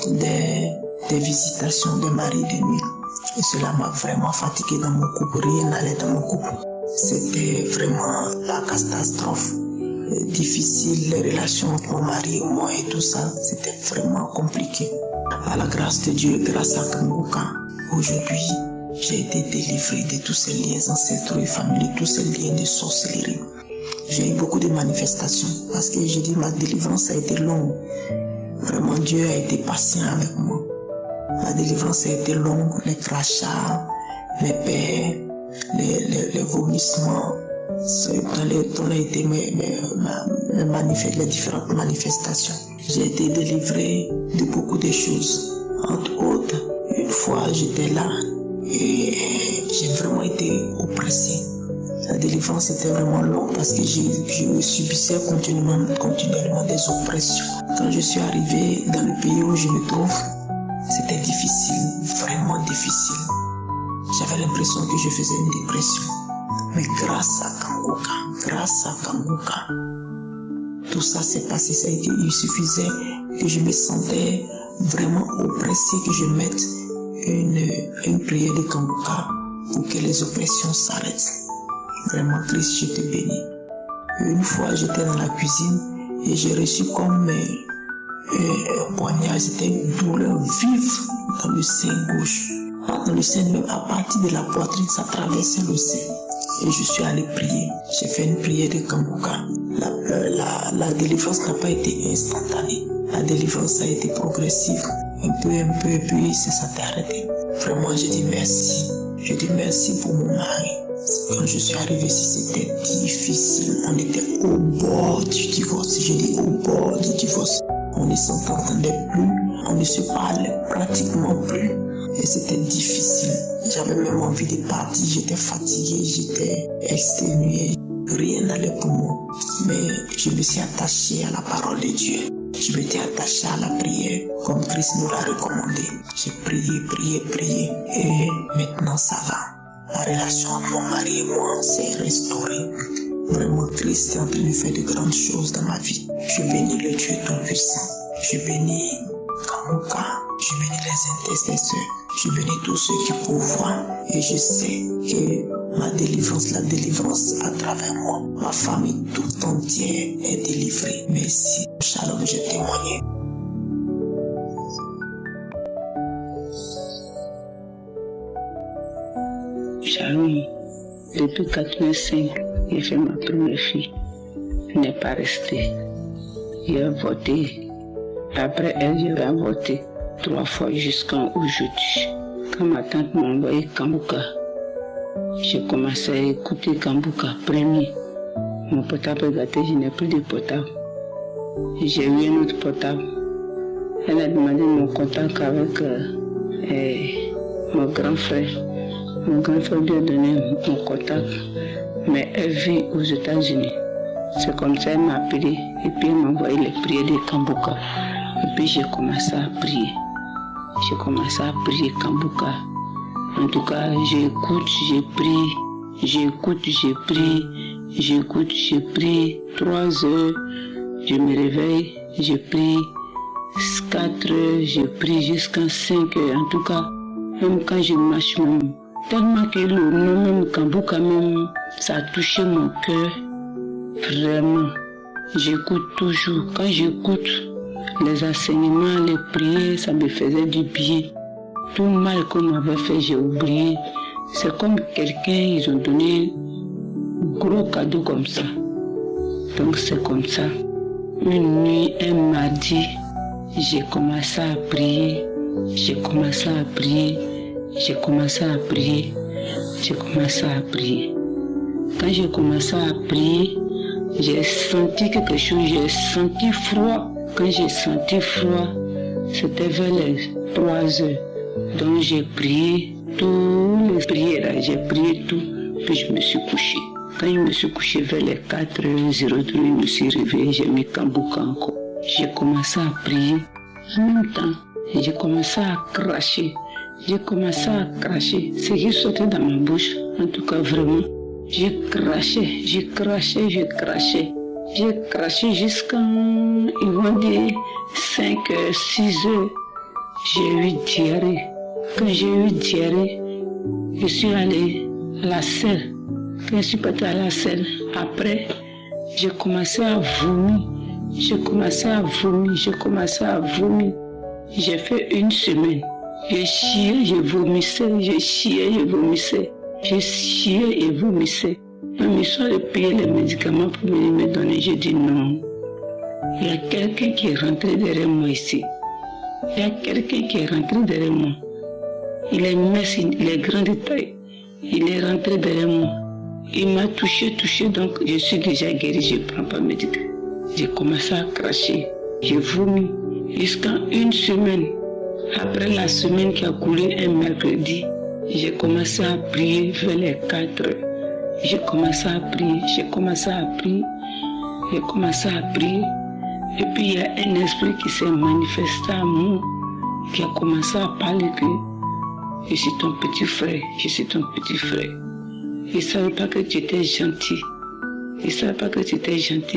des visitations de mari de nuit. Et cela m'a vraiment fatigué dans mon couple, rien n'allait dans mon couple. C'était vraiment la catastrophe. Difficile, les relations entre mon mari et moi et tout ça, c'était vraiment compliqué. À la grâce de Dieu, grâce à Kanguka, aujourd'hui, j'ai été délivré de tous ces liens ancestraux et familiaux, tous ces liens de sorcellerie. J'ai eu beaucoup de manifestations parce que j'ai dit ma délivrance a été longue. Vraiment, Dieu a été patient avec moi. Ma délivrance a été longue, les crachats, les peurs, les vomissements, dans les différentes manifestations. J'ai été délivré de beaucoup de choses. Entre autres, une fois j'étais là et J'ai vraiment été oppressé. La délivrance était vraiment longue parce que je subissais continuellement des oppressions. Quand je suis arrivé dans le pays où je me trouve, c'était difficile, vraiment difficile. J'avais l'impression que je faisais une dépression. Mais grâce à Kanguka, tout ça s'est passé. Il suffisait que je me sentais vraiment oppressé, que je mette une prière de Kanguka pour que les oppressions s'arrêtent. Vraiment Christ, je te bénis. Une fois, j'étais dans la cuisine et j'ai reçu comme un poignard. C'était une douleur vive dans le sein gauche. Dans le sein, même à partir de la poitrine, ça traversait le sein. Et je suis allé prier. J'ai fait une prière de Kanguka. La délivrance n'a pas été instantanée. La délivrance a été progressive. Un peu, et puis ça s'est arrêté. Vraiment, je dis merci. Je dis merci pour mon mari. Quand je suis arrivé ici, c'était difficile. On était au bord du divorce. Je dis au bord du divorce. On ne s'entendait plus. On ne se parlait pratiquement plus. Et c'était difficile. J'avais même envie de partir. J'étais fatigué, j'étais exténué. Rien n'allait pour moi. Mais je me suis attaché à la parole de Dieu. Je m'étais attaché à la prière, comme Christ nous l'a recommandé. J'ai prié. Et maintenant ça va. La relation entre mon mari et moi s'est restaurée. Vraiment, Christ est en train de faire de grandes choses dans ma vie. Je bénis le Dieu Tout-Puissant. Je bénis Kanguka. Je bénis les intercesseurs. Je bénis tous ceux qui pourvoient. Et je sais que la délivrance à travers moi, ma famille tout entière est délivrée. Merci. Shalom, je témoigne. Shalom. Depuis 85, j'ai fait ma première fille. Elle n'est pas restée. J'ai voté. Après elle, j'ai voté 3 fois jusqu'à aujourd'hui. Quand ma tante m'a envoyé Kanguka, j'ai commencé à écouter Kanguka premier. Mon portable est gâté, je n'ai plus de portable. J'ai eu un autre portable. Elle a demandé mon contact avec mon grand frère. Mon grand frère lui a donné mon contact, mais elle vit aux États-Unis. C'est comme ça qu'elle m'a appelé et puis elle m'a envoyé les prières de Kanguka. Et puis j'ai commencé à prier. J'ai commencé à prier Kanguka. En tout cas, j'écoute, j'ai prie, j'écoute, j'ai prie, j'écoute, j'ai prie. 3 heures, je me réveille, je prie. 4 heures, je prie jusqu'à 5 heures. En tout cas, même quand je marche même, tellement que le nom même Kanguka même, ça a touché mon cœur. Vraiment, j'écoute toujours. Quand j'écoute les enseignements, les prières, ça me faisait du bien. Tout le mal qu'on m'avait fait, j'ai oublié. C'est comme quelqu'un, ils ont donné un gros cadeau comme ça. Donc c'est comme ça. Une nuit, un mardi, j'ai commencé à prier. J'ai commencé à prier. J'ai commencé à prier. J'ai commencé à prier. Quand j'ai commencé à prier, j'ai senti quelque chose, j'ai senti froid. Quand j'ai senti froid, c'était vers les 3 heures. Donc j'ai prié toutes les prières, j'ai prié tout, puis je me suis couché. Quand je me suis couché vers les 4h03, je me suis réveillé, j'ai mis Kanguka encore. J'ai commencé à prier. En même temps, j'ai commencé à cracher. J'ai commencé à cracher. Ce qui sortait dans ma bouche, en tout cas vraiment, j'ai craché, j'ai craché, j'ai craché. J'ai craché jusqu'à, ils vont dire, 5 heures, 6 heures. J'ai eu diarrhée. Quand j'ai eu diarrhée, je suis allée à la selle. Quand je suis partie à la selle, après, j'ai commencé à vomir. J'ai commencé à vomir. J'ai fait 1 semaine. J'ai chié, je vomissais. J'ai chié, je vomissais. J'ai chié et vomissais. Même histoire de payer les médicaments pour venir me donner, j'ai dit non. Il y a quelqu'un qui est rentré derrière moi ici. Il y a quelqu'un qui est rentré derrière moi. Il est mince, il est grand de taille. Il est rentré derrière moi. Il m'a touché, donc je suis déjà guéri, je ne prends pas médicaments. J'ai commencé à cracher. J'ai vomi jusqu'à 1 semaine. Après la semaine qui a coulé un mercredi, J'ai commencé à prier vers les 4 heures. J'ai commencé à prier. Et puis il y a un esprit qui s'est manifesté à moi, qui a commencé à parler que je suis ton petit frère. Il ne savait pas que tu étais gentil.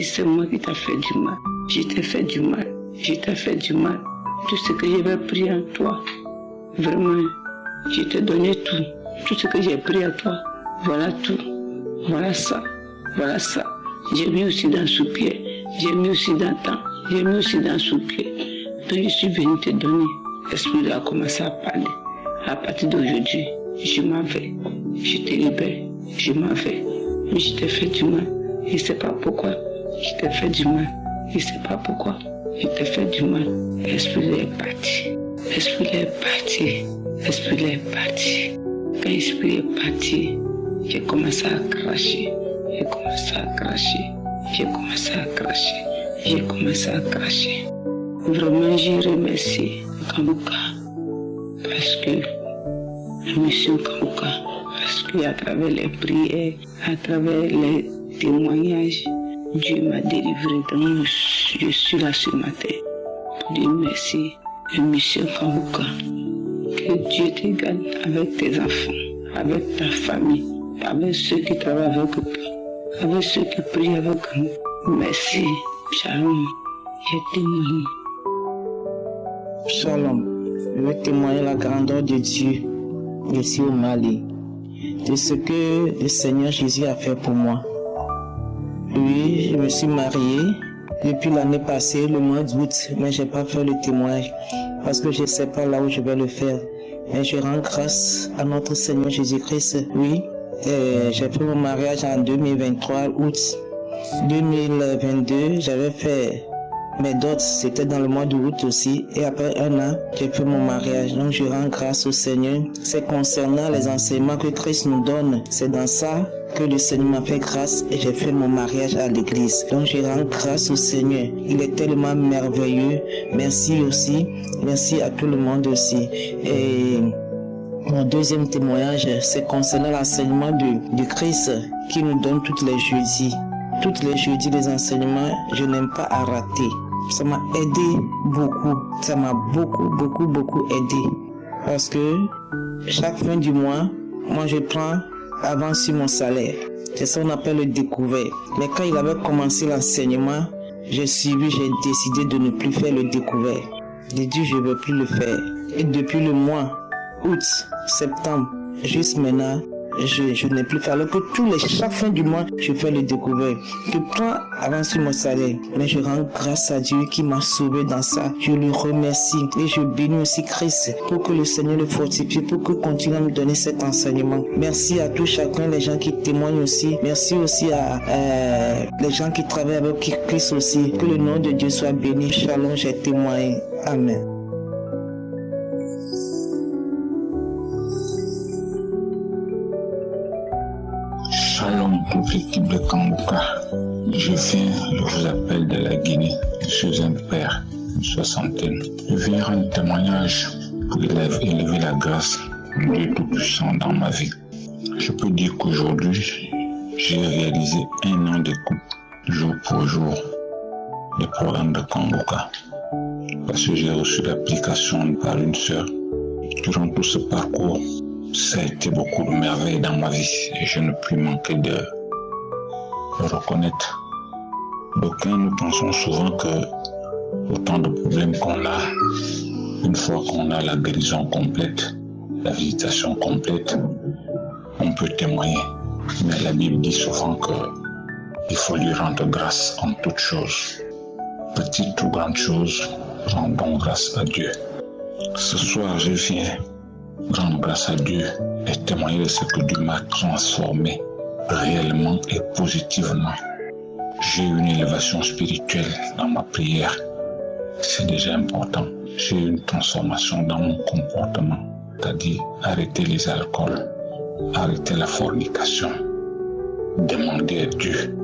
C'est moi qui t'ai fait du mal. Je t'ai fait du mal. Tout ce que j'avais pris en toi, vraiment, je t'ai donné tout. Tout ce que j'ai pris à toi, voilà tout. Voilà ça. J'ai mis aussi dans sous-pied. J'ai mis aussi dans sous-pied. Donc je suis venu te donner. L'esprit a commencé à parler. À partir d'aujourd'hui, je m'en vais. Je te libère. Je m'en vais. Mais je t'ai fait du mal. Je ne sais pas pourquoi. Je t'ai fait du mal. L'esprit est parti. Quand l'esprit est parti, j'ai commencé à cracher. Vraiment, je remercie Kanguka parce que la mission Kanguka, parce qu'à travers les prières, à travers les témoignages, Dieu m'a délivré. Donc je suis là ce matin pour dire merci à la mission Kanguka. Que Dieu te garde avec tes enfants, avec ta famille, avec ceux qui travaillent avec toi, avec ceux qui prient avec nous. Merci. Shalom. J'ai témoigné. Shalom. Je vais témoigner la grandeur de Dieu ici au Mali, de ce que le Seigneur Jésus a fait pour moi. Oui, je me suis marié depuis l'année passée, le mois d'août, mais je n'ai pas fait le témoignage parce que je ne sais pas là où je vais le faire. Mais je rends grâce à notre Seigneur Jésus-Christ. Oui, j'ai fait mon mariage en 2023, août 2022. J'avais fait mes dots, c'était dans le mois d'août aussi. Et après un an, j'ai fait mon mariage. Donc je rends grâce au Seigneur. C'est concernant les enseignements que Christ nous donne. C'est dans ça que le Seigneur m'a fait grâce et j'ai fait mon mariage à l'église. Donc je rends grâce au Seigneur. Il est tellement merveilleux. Merci aussi. Merci à tout le monde aussi. Et mon deuxième témoignage, c'est concernant l'enseignement de Christ qui nous donne tous les jeudis. Tous les jeudis, les enseignements, je n'aime pas à rater. Ça m'a aidé beaucoup. Ça m'a beaucoup aidé. Parce que chaque fin du mois, moi je prends avant sur mon salaire. C'est ça qu'on appelle le découvert. Mais quand il avait commencé l'enseignement, j'ai suivi, j'ai décidé de ne plus faire le découvert. J'ai dit je ne veux plus le faire. Et depuis le mois août, septembre, juste maintenant, je n'ai plus fait. Alors que chaque fin du mois, je fais le découvert. Je prends avant sur mon salaire. Mais je rends grâce à Dieu qui m'a sauvé dans ça. Je lui remercie. Et je bénis aussi Christ pour que le Seigneur le fortifie, pour qu'il continue à me donner cet enseignement. Merci à tous chacun, les gens qui témoignent aussi. Merci aussi à les gens qui travaillent avec Christ aussi. Que le nom de Dieu soit béni. Shalom, j'ai témoigné. Amen. Shalom, toute l'équipe de Kanguka. Je vous appelle de la Guinée. Je suis un père, une soixantaine. Je viens rendre témoignage pour élever la grâce de Dieu Tout-Puissant dans ma vie. Je peux dire qu'aujourd'hui, j'ai réalisé 1 an de couple, jour pour jour, des programmes de Kanguka. Parce que j'ai reçu l'application par une sœur. Durant tout ce parcours, ça a été beaucoup de merveilles dans ma vie et je ne puis manquer de le reconnaître. D'aucuns nous pensons souvent que autant de problèmes qu'on a, une fois qu'on a la guérison complète, la visitation complète, on peut témoigner. Mais la Bible dit souvent qu'il faut lui rendre grâce en toutes choses. Petite ou grande chose, rendons grâce à Dieu. Ce soir, je viens rendre grâce à Dieu et témoigner de ce que Dieu m'a transformé réellement et positivement. J'ai eu une élévation spirituelle dans ma prière. C'est déjà important. J'ai eu une transformation dans mon comportement, c'est-à-dire arrêter les alcools, arrêter la fornication, demander à Dieu,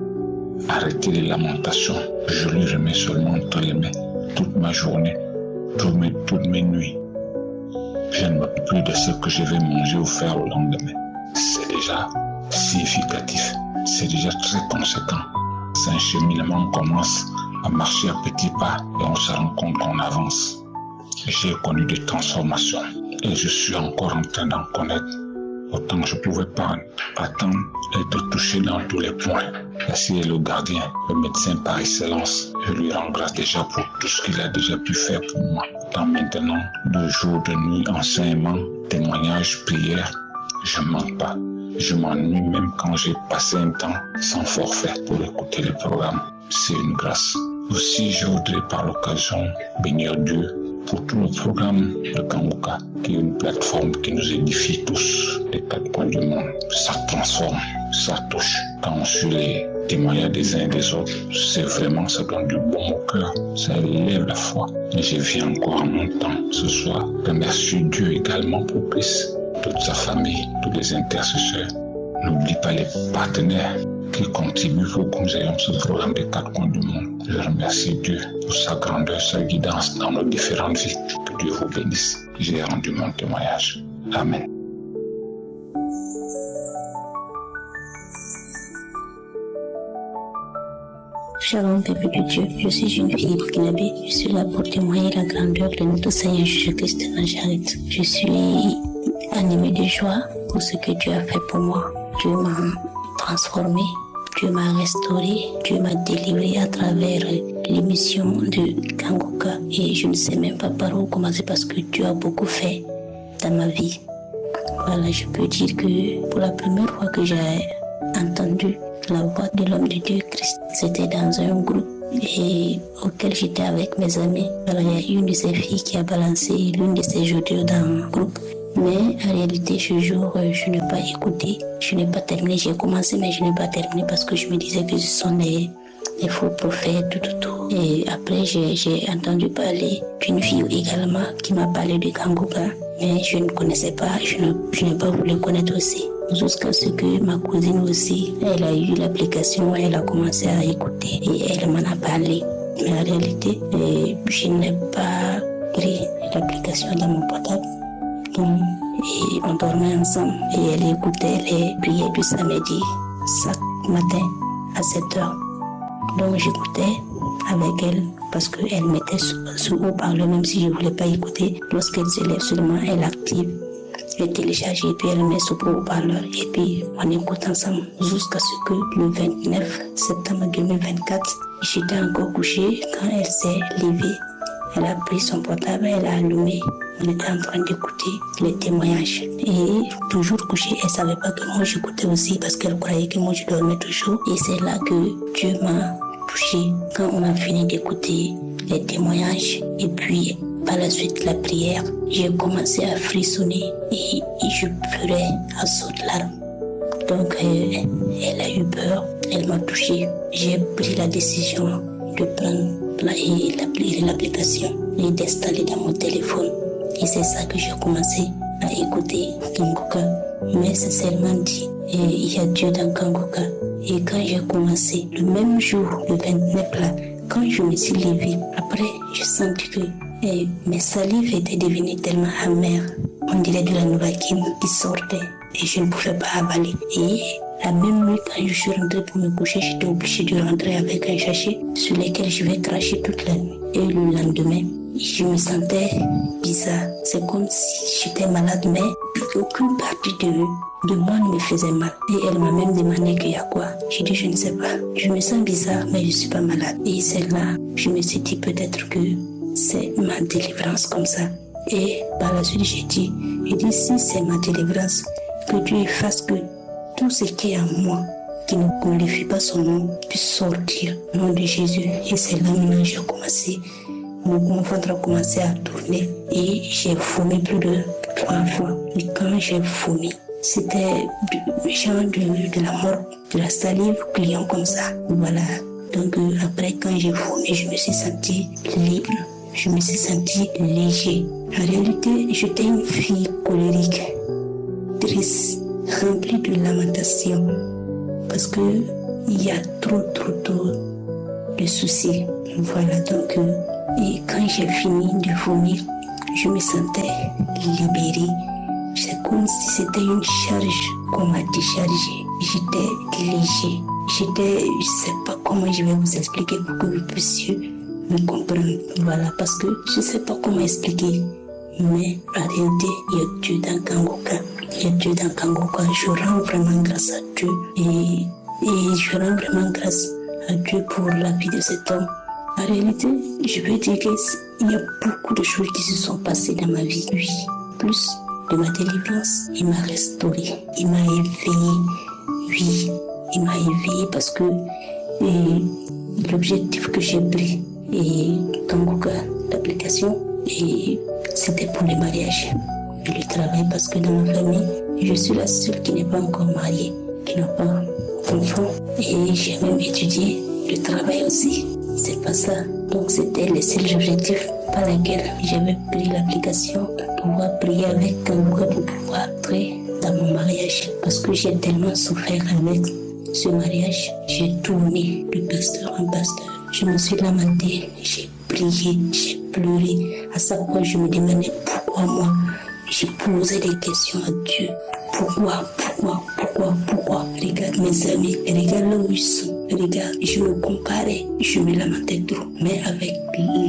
arrêter les lamentations. Je lui remets seulement entre les mains toute ma journée, toutes mes nuits. Je ne me moque plus de ce que je vais manger ou faire le lendemain. C'est déjà significatif, c'est déjà très conséquent. C'est un cheminement, on commence à marcher à petits pas et on se rend compte qu'on avance. J'ai connu des transformations et je suis encore en train d'en connaître. Autant je ne pouvais pas attendre d'être touché dans tous les points. Ainsi est le gardien, le médecin par excellence. Je lui rends grâce déjà pour tout ce qu'il a déjà pu faire pour moi. Tant maintenant, de jour, de nuit, enseignement, témoignages, prières, je ne manque pas. Je m'ennuie même quand j'ai passé un temps sans forfait pour écouter le programme. C'est une grâce. Aussi, je voudrais par l'occasion bénir Dieu pour tout le programme de Kanguka, qui est une plateforme qui nous édifie tous des quatre coins du monde. Ça transforme, ça touche. Quand on suit les témoignages des uns et des autres, c'est vraiment, ça donne du bon au cœur, ça élève la foi. Et je viens encore en mon temps ce soir remercier Dieu également pour Chris, toute sa famille, tous les intercesseurs. N'oublie pas les partenaires qui contribuent pour que nous ayons ce programme des quatre coins du monde. Je remercie Dieu pour sa grandeur, sa guidance dans nos différentes vies. Que Dieu vous bénisse. J'ai rendu mon témoignage. Amen. Shalom, peuple de Dieu. Je suis une fille burkinabé. Je suis là pour témoigner la grandeur de notre Seigneur Jésus-Christ de Nazareth. Je suis animée de joie pour ce que Dieu a fait pour moi. Dieu m'a transformé, Dieu m'a restauré, Dieu m'a délivré à travers l'émission de Kanguka. Et je ne sais même pas par où commencer parce que Dieu a beaucoup fait dans ma vie. Voilà, je peux dire que pour la première fois que j'ai entendu la voix de l'homme de Dieu Christ, c'était dans un groupe et auquel j'étais avec mes amis. Alors, il y a une de ces filles qui a balancé l'une de ces audios dans le groupe. Mais en réalité, ce jour, je n'ai pas écouté, je n'ai pas terminé. J'ai commencé, mais je n'ai pas terminé parce que je me disais que ce sont des faux prophètes, tout. Et après, j'ai entendu parler d'une fille également qui m'a parlé de Kanguka, mais je ne connaissais pas, je n'ai pas voulu connaître aussi. Jusqu'à ce que ma cousine aussi, elle a eu l'application, elle a commencé à écouter et elle m'en a parlé. Mais en réalité, je n'ai pas pris l'application dans mon portable. Et on dormait ensemble et elle écoutait les prières du samedi chaque matin à 7h. Donc j'écoutais avec elle parce qu'elle mettait sous haut-parleur même si je ne voulais pas écouter. Lorsqu'elle se lève seulement, elle active, elle télécharge et puis elle met sous haut-parleur et puis on écoute ensemble jusqu'à ce que le 29 septembre 2024, j'étais encore couchée quand elle s'est levée. Elle a pris son portable, elle a allumé. On était en train d'écouter les témoignages. Et toujours couchée, elle ne savait pas que moi j'écoutais aussi parce qu'elle croyait que moi je dormais toujours. Et c'est là que Dieu m'a touchée quand on a fini d'écouter les témoignages. Et puis par la suite la prière, j'ai commencé à frissonner et je pleurais à sautes larmes. Donc elle a eu peur, elle m'a touchée. J'ai pris la décision de prendre l'application et d'installer dans mon téléphone. Et c'est ça que j'ai commencé à écouter Kanguka. Mais c'est seulement dit, il y a Dieu dans Kanguka. Et quand j'ai commencé, le même jour, le 29 là, quand je me suis levée, après, j'ai senti que mes salives étaient devenues tellement amères. On dirait de la novocaine qui sortait et je ne pouvais pas avaler. Et la même nuit, quand je suis rentrée pour me coucher, j'étais obligée de rentrer avec un sachet sur lequel je vais cracher toute la nuit. Et le lendemain, je me sentais bizarre. C'est comme si j'étais malade, mais aucune partie de moi ne me faisait mal. Et elle m'a même demandé qu'il y a quoi. J'ai dit, je ne sais pas. Je me sens bizarre, mais je ne suis pas malade. Et c'est là, je me suis dit peut-être que c'est ma délivrance comme ça. Et par la suite, j'ai dit, si c'est ma délivrance, que Dieu fasse que tout ce qui est en moi, qui ne glorifie pas son nom, puisse sortir au nom de Jésus. Et c'est là maintenant que j'ai commencé, mon ventre a commencé à tourner et j'ai vomi plus de 3 fois. Et quand j'ai vomi, c'était genre de la mort, de la salive client comme ça. Voilà. Donc après, quand j'ai vomi, je me suis sentie libre. Je me suis sentie léger. En réalité, j'étais une fille colérique, triste, remplie de lamentations. Parce que il y a trop de soucis. Voilà, donc, et quand j'ai fini de vomir, je me sentais libérée. C'est comme si c'était une charge qu'on m'a déchargée. J'étais léger. Je sais pas comment je vais vous expliquer pour que vous puissiez me comprendre. Voilà, parce que je sais pas comment expliquer. Mais en réalité, il y a Dieu dans Kangoka. Il y a Dieu dans Kangoka. Je rends vraiment grâce à Dieu. Et je rends vraiment grâce à Dieu pour la vie de cet homme. En réalité, je veux dire qu'il y a beaucoup de choses qui se sont passées dans ma vie. Oui, plus de ma délivrance, il m'a restauré, il m'a éveillé. Oui, il m'a éveillé parce que l'objectif que j'ai pris et Kangoka, l'application, c'était pour le mariage et le travail, parce que dans ma famille, je suis la seule qui n'est pas encore mariée, qui n'a pas d'enfant, et j'ai même étudié le travail aussi. C'est pas ça. Donc c'était les seuls objectifs par lesquels j'avais pris l'application pour pouvoir prier avec Kangoka, pour pouvoir entrer dans mon mariage, parce que j'ai tellement souffert avec ce mariage. J'ai tourné de pasteur en pasteur. Je me suis lamentée, j'ai prié, j'ai pleuré. À chaque fois, je me demandais pourquoi moi. J'ai posé des questions à Dieu. Pourquoi? Regarde mes amis, regarde là où ils sont. Regarde, je me comparais, je me lamentais trop. Mais avec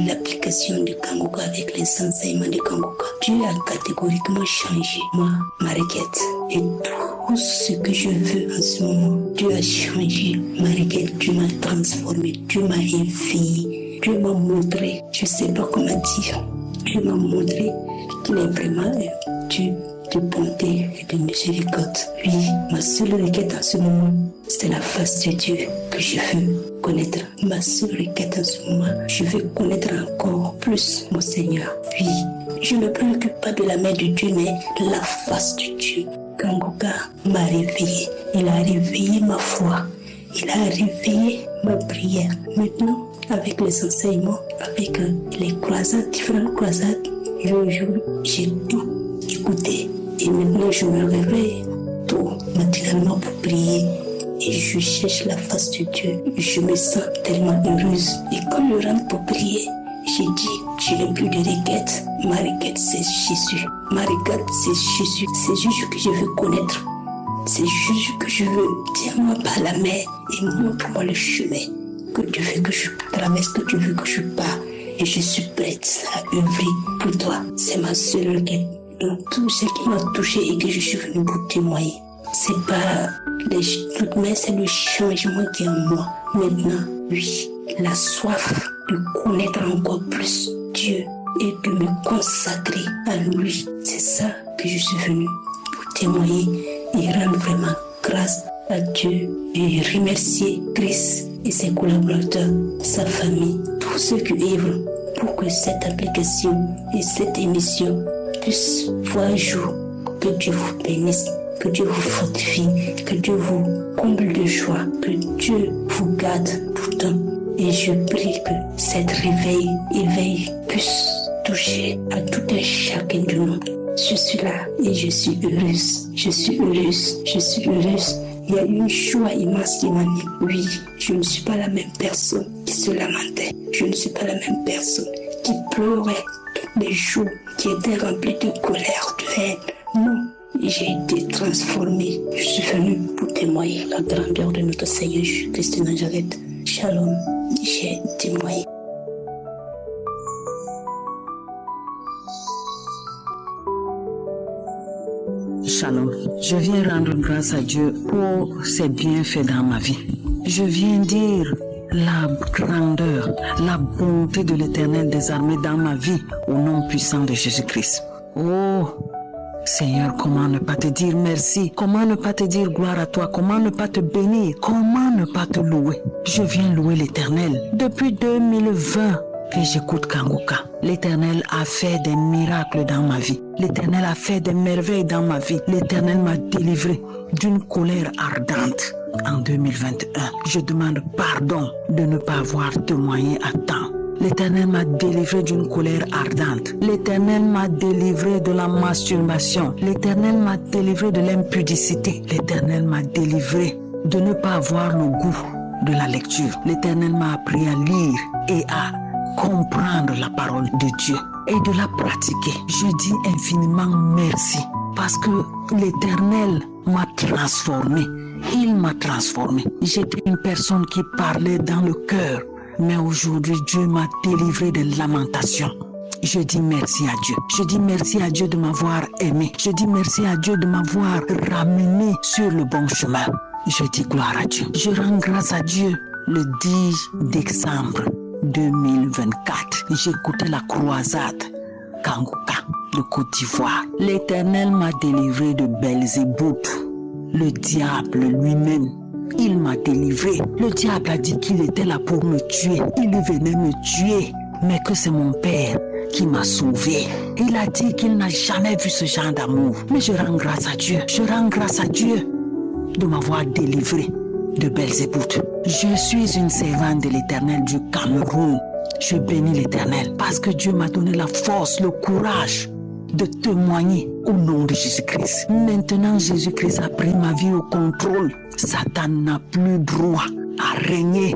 l'application de Kangoka, avec les enseignements de Kangoka, Dieu a catégoriquement changé ma requête. Et tout ce que je veux en ce moment, Dieu a changé ma requête. Dieu m'a transformé, Dieu m'a éveillé, Dieu m'a montré, je ne sais pas comment dire, Dieu m'a montré qu'il est vraiment un Dieu de bonté et de miséricorde. Oui, ma seule requête en ce moment, c'est la face de Dieu que je veux connaître. Ma seule requête en ce moment, je veux connaître encore plus mon Seigneur. Oui, je ne me préoccupe pas de la main de Dieu, mais de la face de Dieu. Kangoka m'a réveillé. Il a réveillé ma foi. Il a réveillé ma prière. Maintenant, avec les enseignements, avec les croisades, différentes croisades, j'ai tout écouté. Et maintenant, je me réveille tôt, matinéralement, pour prier. Et je cherche la face de Dieu. Je me sens tellement heureuse. Et quand je rentre pour prier, j'ai dit, je n'ai plus de requête. Ma requête, c'est Jésus. Ma requête, c'est Jésus. C'est Jésus que je veux connaître. C'est Jésus que je veux. Tiens-moi par la main et montre-moi le chemin que tu veux que je traverse, que tu veux que je pars. Et je suis prête à œuvrer pour toi. C'est ma seule requête. Donc, tout ce qui m'a touché et que je suis venue pour témoigner, c'est pas les trucs, mais c'est le changement qui est en moi. Maintenant, oui, la soif de connaître encore plus Dieu et de me consacrer à lui. C'est ça que je suis venue pour témoigner et rendre vraiment grâce à Dieu et remercier Christ et ses collaborateurs, sa famille, tous ceux qui œuvrent pour que cette application et cette émission puissent voir jour. Que Dieu vous bénisse, que Dieu vous fortifie, que Dieu vous comble de joie, que Dieu vous garde tout le temps. Et je prie que cette éveil puisse toucher à tout un chacun de nous. Je suis là et je suis heureuse. Il y a une joie immense qui m'a dit, oui, je ne suis pas la même personne qui se lamentait. Je ne suis pas la même personne qui pleurait tous les jours, qui était remplie de colère, de haine. Non, j'ai été transformée. Je suis venue pour témoigner la grandeur de notre Seigneur Jésus-Christ de Nazareth. Shalom, j'ai témoigné. Shalom. Je viens rendre grâce à Dieu pour ses bienfaits dans ma vie. Je viens dire la grandeur, la bonté de l'Éternel des armées dans ma vie au nom puissant de Jésus-Christ. Oh Seigneur, comment ne pas te dire merci? Comment ne pas te dire gloire à toi? Comment ne pas te bénir? Comment ne pas te louer? Je viens louer l'Éternel. Depuis 2020 que j'écoute Kangoka, l'Éternel a fait des miracles dans ma vie. L'Éternel a fait des merveilles dans ma vie. L'Éternel m'a délivré d'une colère ardente en 2021. Je demande pardon de ne pas avoir témoigné à temps. L'Éternel m'a délivré d'une colère ardente. L'Éternel m'a délivré de la masturbation. L'Éternel m'a délivré de l'impudicité. L'Éternel m'a délivré de ne pas avoir le goût de la lecture. L'Éternel m'a appris à lire et à comprendre la parole de Dieu. et de la pratiquer. Je dis infiniment merci parce que l'Éternel m'a transformé. Il m'a transformé. J'étais une personne qui parlait dans le cœur, mais aujourd'hui Dieu m'a délivré des lamentations. Je dis merci à Dieu. Je dis merci à Dieu de m'avoir aimé. Je dis merci à Dieu de m'avoir ramené sur le bon chemin. Je dis gloire à Dieu. Je rends grâce à Dieu. Le 10 décembre 2024, j'écoutais la croisade Kangouka de Côte d'Ivoire. L'Éternel m'a délivré de Belzébuth, le diable lui-même. Il m'a délivré. Le diable a dit qu'il était là pour me tuer. Il venait me tuer, mais que c'est mon Père qui m'a sauvé. Il a dit qu'il n'a jamais vu ce genre d'amour. Mais je rends grâce à Dieu. Je rends grâce à Dieu de m'avoir délivré de Belzébuth. Je suis une servante de l'Éternel du Cameroun. Je bénis l'Éternel parce que Dieu m'a donné la force, le courage de témoigner au nom de Jésus-Christ. Maintenant, Jésus-Christ a pris ma vie au contrôle. Satan n'a plus droit à régner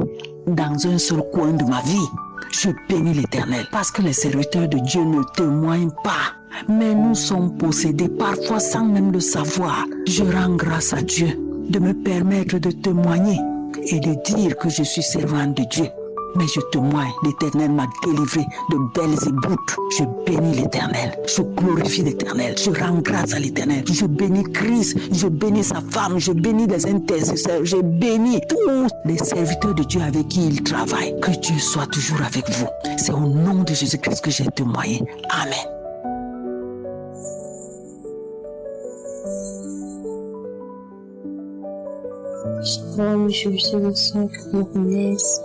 dans un seul coin de ma vie. Je bénis l'Éternel parce que les serviteurs de Dieu ne témoignent pas. Mais nous sommes possédés parfois sans même le savoir. Je rends grâce à Dieu de me permettre de témoigner et de dire que je suis servante de Dieu. Mais je témoigne, l'Éternel m'a délivré de Belzébuth. Je bénis l'Éternel, je glorifie l'Éternel, je rends grâce à l'Éternel. Je bénis Christ, je bénis sa femme, je bénis les intercesseurs, je bénis tous les serviteurs de Dieu avec qui il travaille. Que Dieu soit toujours avec vous. C'est au nom de Jésus-Christ que j'ai témoigné. Amen. Shalom, je suis une sœur camerounaise,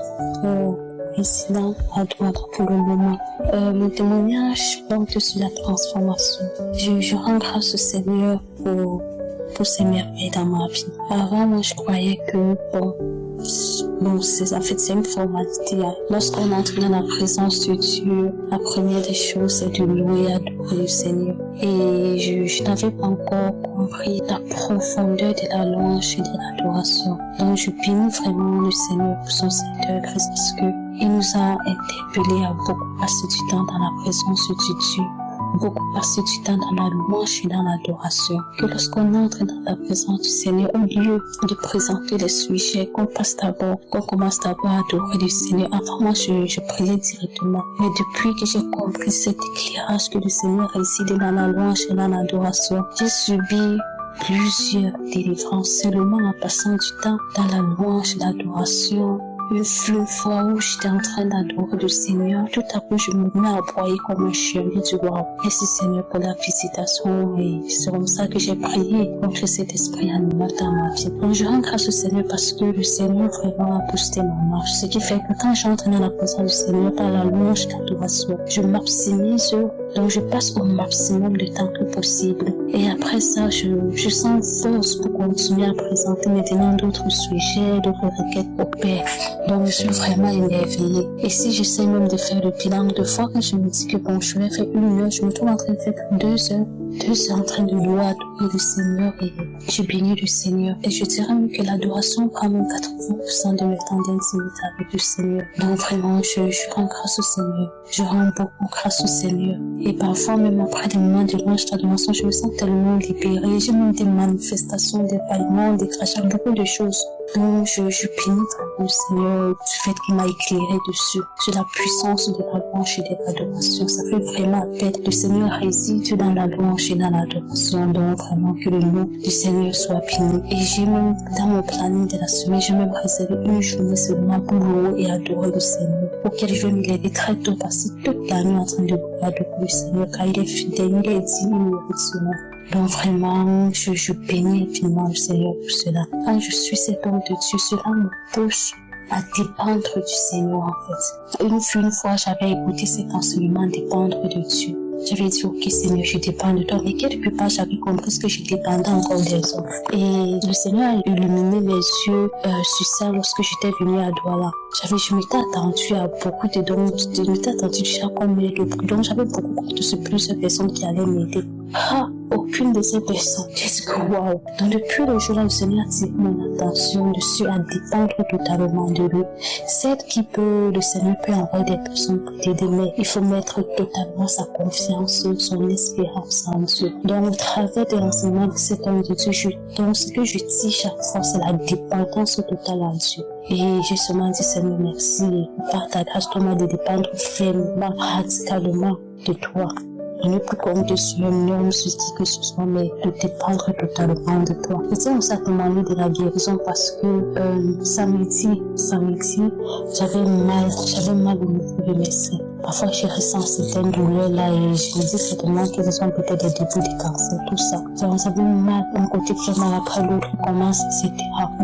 résident à Douala pour le moment. Mon témoignage porte sur la transformation. Je rends grâce au Seigneur pour ses merveilles dans ma vie. Avant, moi, je croyais que, c'est une formalité. Lorsqu'on entre dans la présence de Dieu, la première des choses, c'est de louer et adorer le Seigneur. Et je n'avais pas encore compris la profondeur de la louange et de l'adoration. Donc, je bénis vraiment le Seigneur pour son Seigneur Christ parce qu'il nous a interpellés à beaucoup passer du temps dans la présence de Dieu. Beaucoup passer du temps dans la louange et dans l'adoration. Que lorsqu'on entre dans la présence du Seigneur, au lieu de présenter les sujets, qu'on commence d'abord à adorer le Seigneur. Avant moi, je priais directement. Mais depuis que j'ai compris cet éclairage que le Seigneur réside dans la louange et dans l'adoration, j'ai subi plusieurs délivrances seulement en passant du temps dans la louange et l'adoration. Le fois où j'étais en train d'adorer le Seigneur, tout à coup je me mets à broyer comme un chien. Je dis wow, merci Seigneur pour la visitation et c'est comme ça que j'ai prié contre cet esprit animal dans ma vie. Donc je rends grâce au Seigneur parce que le Seigneur vraiment a boosté ma marche. Ce qui fait que quand j'entre dans la présence du Seigneur par la louange et l'adoration, je m'optimise, donc je passe au maximum de temps que possible. Et après ça, je sens force pour continuer à présenter maintenant d'autres sujets, d'autres requêtes au Père. Donc je suis vraiment émerveillée. Et si j'essaie même de faire le bilan de fois quand je me dis que bon, je vais faire 1 heure, je me trouve en train de faire 2 heures. 2 heures en train de louer, adorer le Seigneur et je bénis le Seigneur. Et je dirais même que l'adoration prend même 80% de mes temps d'intimité avec le Seigneur. Donc vraiment, je rends grâce au Seigneur. Je rends beaucoup grâce au Seigneur. Et parfois, même après des moments de louange, d'adoration, je me sens tellement libérée. J'ai même des manifestations, des bâillements, des crachats, beaucoup de choses. Donc, je bénis le Seigneur du fait qu'il m'a éclairé dessus, sur la puissance de la louange et de l'adoration. Ça fait vraiment appel. Le Seigneur réside dans la louange et dans l'adoration. Donc, vraiment, que le nom du Seigneur soit béni. Et j'ai même, dans mon planning de la semaine, j'ai même réservé 1 journée seulement pour louer et adorer le Seigneur, auquel je vais me lever très tôt, passer toute la nuit en train de adorer le Seigneur, car il est fidèle, il est digne, il est cela. Donc vraiment, je bénis infiniment le Seigneur pour cela. Quand je suis cet homme de Dieu, cela me pousse à dépendre du Seigneur en fait. Une fois, j'avais écouté cet enseignement dépendre de Dieu. J'avais dit, ok Seigneur, je dépends de toi. Mais quelque part, j'avais compris que je dépendais encore des autres. Et le Seigneur a illuminé mes yeux sur ça lorsque j'étais venue à Douala. Je m'étais attendue à beaucoup de dons. Je m'étais attendue déjà comme les deux. Donc j'avais beaucoup de plusieurs personnes qui allaient m'aider. aucune de ces personnes. J'ai dit que waouh. Donc depuis le jour-là, le Seigneur attire mon attention dessus à dépendre totalement de lui. Certes, le Seigneur peut envoyer des personnes pour t'aider, mais il faut mettre totalement sa confiance, son espérance en Dieu. Donc au travers des renseignements de cet homme de Dieu, donc ce que je dis chaque fois, c'est la dépendance totale en Dieu. Et j'ai seulement dit, Seigneur, merci. Par ta grâce, toi, de dépendre vraiment, radicalement de toi. Je n'ai plus compter sur un homme, sur qui que ce soit, mais de dépendre totalement de toi. Je tiens aussi à témoigner de la guérison parce que samedi, j'avais mal au niveau de mes seins. Parfois, je ressens certaines douleurs là et je me dis certainement qu'ils ont peut-être des débuts de cancer, tout ça. Donc, j'avais mal, un côté très mal, après l'autre commence, etc.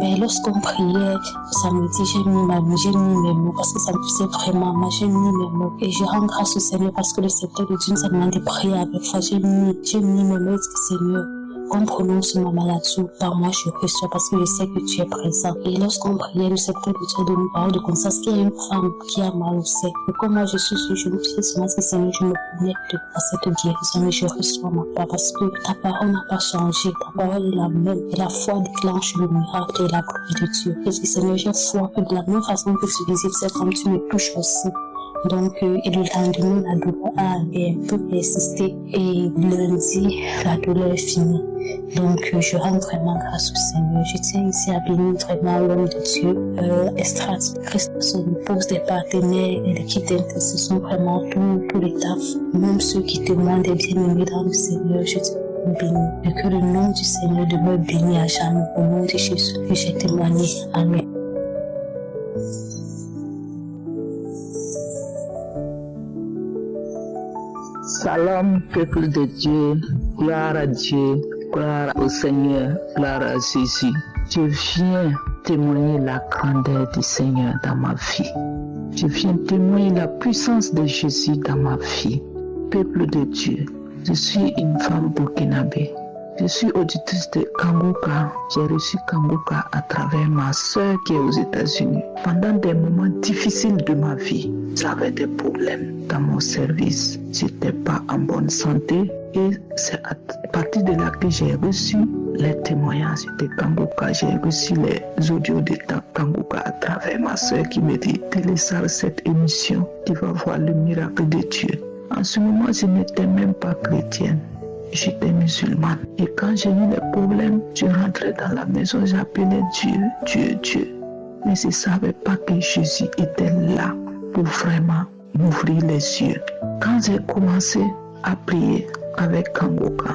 Mais lorsqu'on priait samedi, j'ai mis mes mots parce que ça me faisait vraiment mal. J'ai mis mes mots et je rends grâce au Seigneur parce que le secteur de Dieu nous a demandé de prier avec foi. J'ai mis mes mots, Seigneur. Qu'on prononce ma maladie, par moi je reçois parce que je sais que tu es présent. Et lorsqu'on priait, le secteur de Dieu de nous parler de connaissance qu'il y a une femme qui a mal au sein. Et comme moi je suis sur je me suis seulement que Seigneur, je me connecte à cette guérison et je reçois ma part parce que ta parole n'a pas changé. Ta parole est la même et la foi déclenche le miracle et la gloire de Dieu. Et Seigneur, j'ai foi que de la même façon que tu visites cette femme, tu me touches aussi. Donc, et le lendemain, la douleur a un peu persisté et lundi, la douleur est finie. Donc, je rends vraiment grâce au Seigneur. Je tiens ici à bénir vraiment l'homme de Dieu, Estrat, Christ, pose des partenaires et l'équipe d'intercession, vraiment tout l'état, même ceux qui témoignent des bien-aimés dans le Seigneur. Je tiens béni. Et que le nom du Seigneur demeure béni à jamais. Au nom de Jésus, que j'ai témoigné. Amen. Salam, peuple de Dieu, gloire à Dieu, gloire au Seigneur, gloire à Jésus. Je viens témoigner la grandeur du Seigneur dans ma vie. Je viens témoigner la puissance de Jésus dans ma vie. Peuple de Dieu, je suis une femme burkinabé. Je suis auditrice de Kanguka. J'ai reçu Kanguka à travers ma soeur qui est aux États-Unis. Pendant des moments difficiles de ma vie, j'avais des problèmes dans mon service. J'étais pas en bonne santé et c'est à partir de là que j'ai reçu les témoignages de Kanguka. J'ai reçu les audios de Kanguka à travers ma soeur qui me dit télécharge cette émission, tu vas voir le miracle de Dieu. En ce moment, je n'étais même pas chrétienne. J'étais musulmane. Et quand j'ai eu des problèmes, je rentrais dans la maison, j'appelais Dieu. Mais je ne savais pas que Jésus était là pour vraiment m'ouvrir les yeux. Quand j'ai commencé à prier avec Kanguka,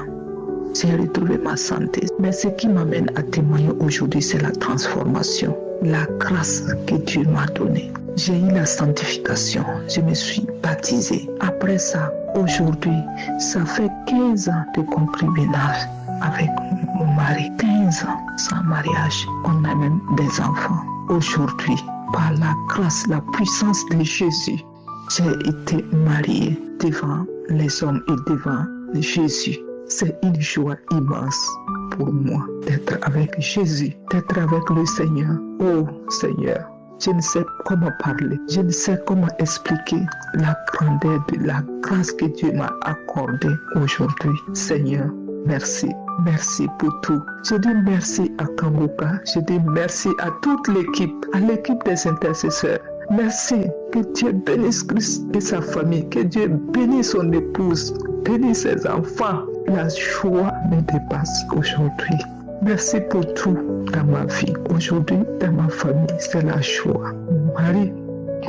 j'ai retrouvé ma santé. Mais ce qui m'amène à témoigner aujourd'hui, c'est la transformation, la grâce que Dieu m'a donnée. J'ai eu la sanctification, je me suis baptisée. Après ça, aujourd'hui, ça fait 15 ans de concubinage avec mon mari. 15 ans sans mariage, on a même des enfants. Aujourd'hui, par la grâce, la puissance de Jésus, j'ai été mariée devant les hommes et devant Jésus. C'est une joie immense pour moi d'être avec Jésus, d'être avec le Seigneur. Oh Seigneur, je ne sais comment parler, je ne sais comment expliquer la grandeur de la grâce que Dieu m'a accordée aujourd'hui. Seigneur, merci. Merci pour tout. Je dis merci à Kanguka, je dis merci à toute l'équipe, à l'équipe des intercesseurs. Merci, que Dieu bénisse Christ et sa famille, que Dieu bénisse son épouse, bénisse ses enfants. La joie me dépasse aujourd'hui. Merci pour tout dans ma vie. Aujourd'hui, dans ma famille, c'est la joie.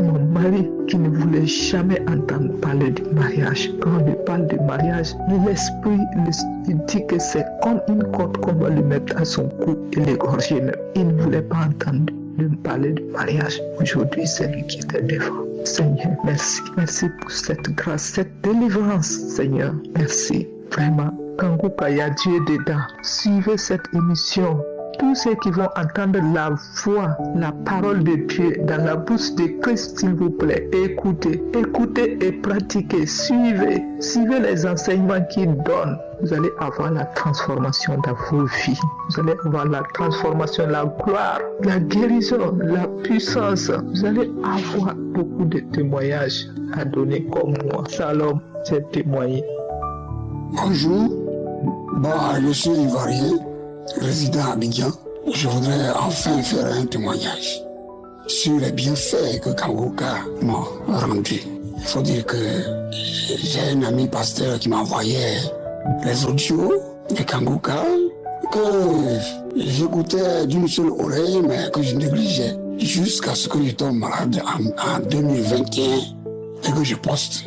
Mon mari qui ne voulait jamais entendre parler du mariage. Quand on lui parle de mariage, l'esprit lui dit que c'est comme une corde qu'on va lui mettre à son cou et l'égorger même. Il ne voulait pas entendre de me parler du mariage. Aujourd'hui, c'est lui qui était devant. Seigneur, merci. Merci pour cette grâce, cette délivrance, Seigneur. Merci. Vraiment, Kanguka, il y a Dieu dedans. Suivez cette émission. Tous ceux qui vont entendre la voix, la parole de Dieu dans la bouche de Christ, s'il vous plaît, écoutez et pratiquez, suivez les enseignements qu'il donne. Vous allez avoir la transformation dans vos vies. Vous allez avoir la transformation, la gloire, la guérison, la puissance. Vous allez avoir beaucoup de témoignages à donner comme moi. Shalom, j'ai témoigné. Bonjour, Bon, je suis ivoirien, résident à Abidjan. Je voudrais enfin faire un témoignage sur les bienfaits que Kanguka m'a rendu. Il faut dire que j'ai un ami pasteur qui m'envoyait les audios de Kanguka que j'écoutais d'une seule oreille, mais que je négligeais jusqu'à ce que je tombe malade en 2021 et que je poste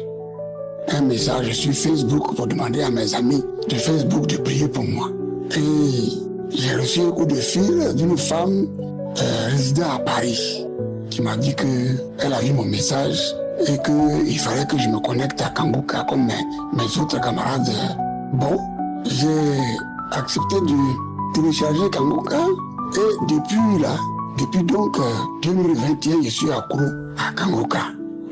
un message sur Facebook pour demander à mes amis de Facebook de prier pour moi. Et j'ai reçu un coup de fil d'une femme résidant à Paris qui m'a dit qu'elle a vu mon message et qu'il fallait que je me connecte à Kanguka comme mes autres camarades. Bon, j'ai accepté de télécharger Kanguka et depuis donc 2021, je suis accro à Kanguka.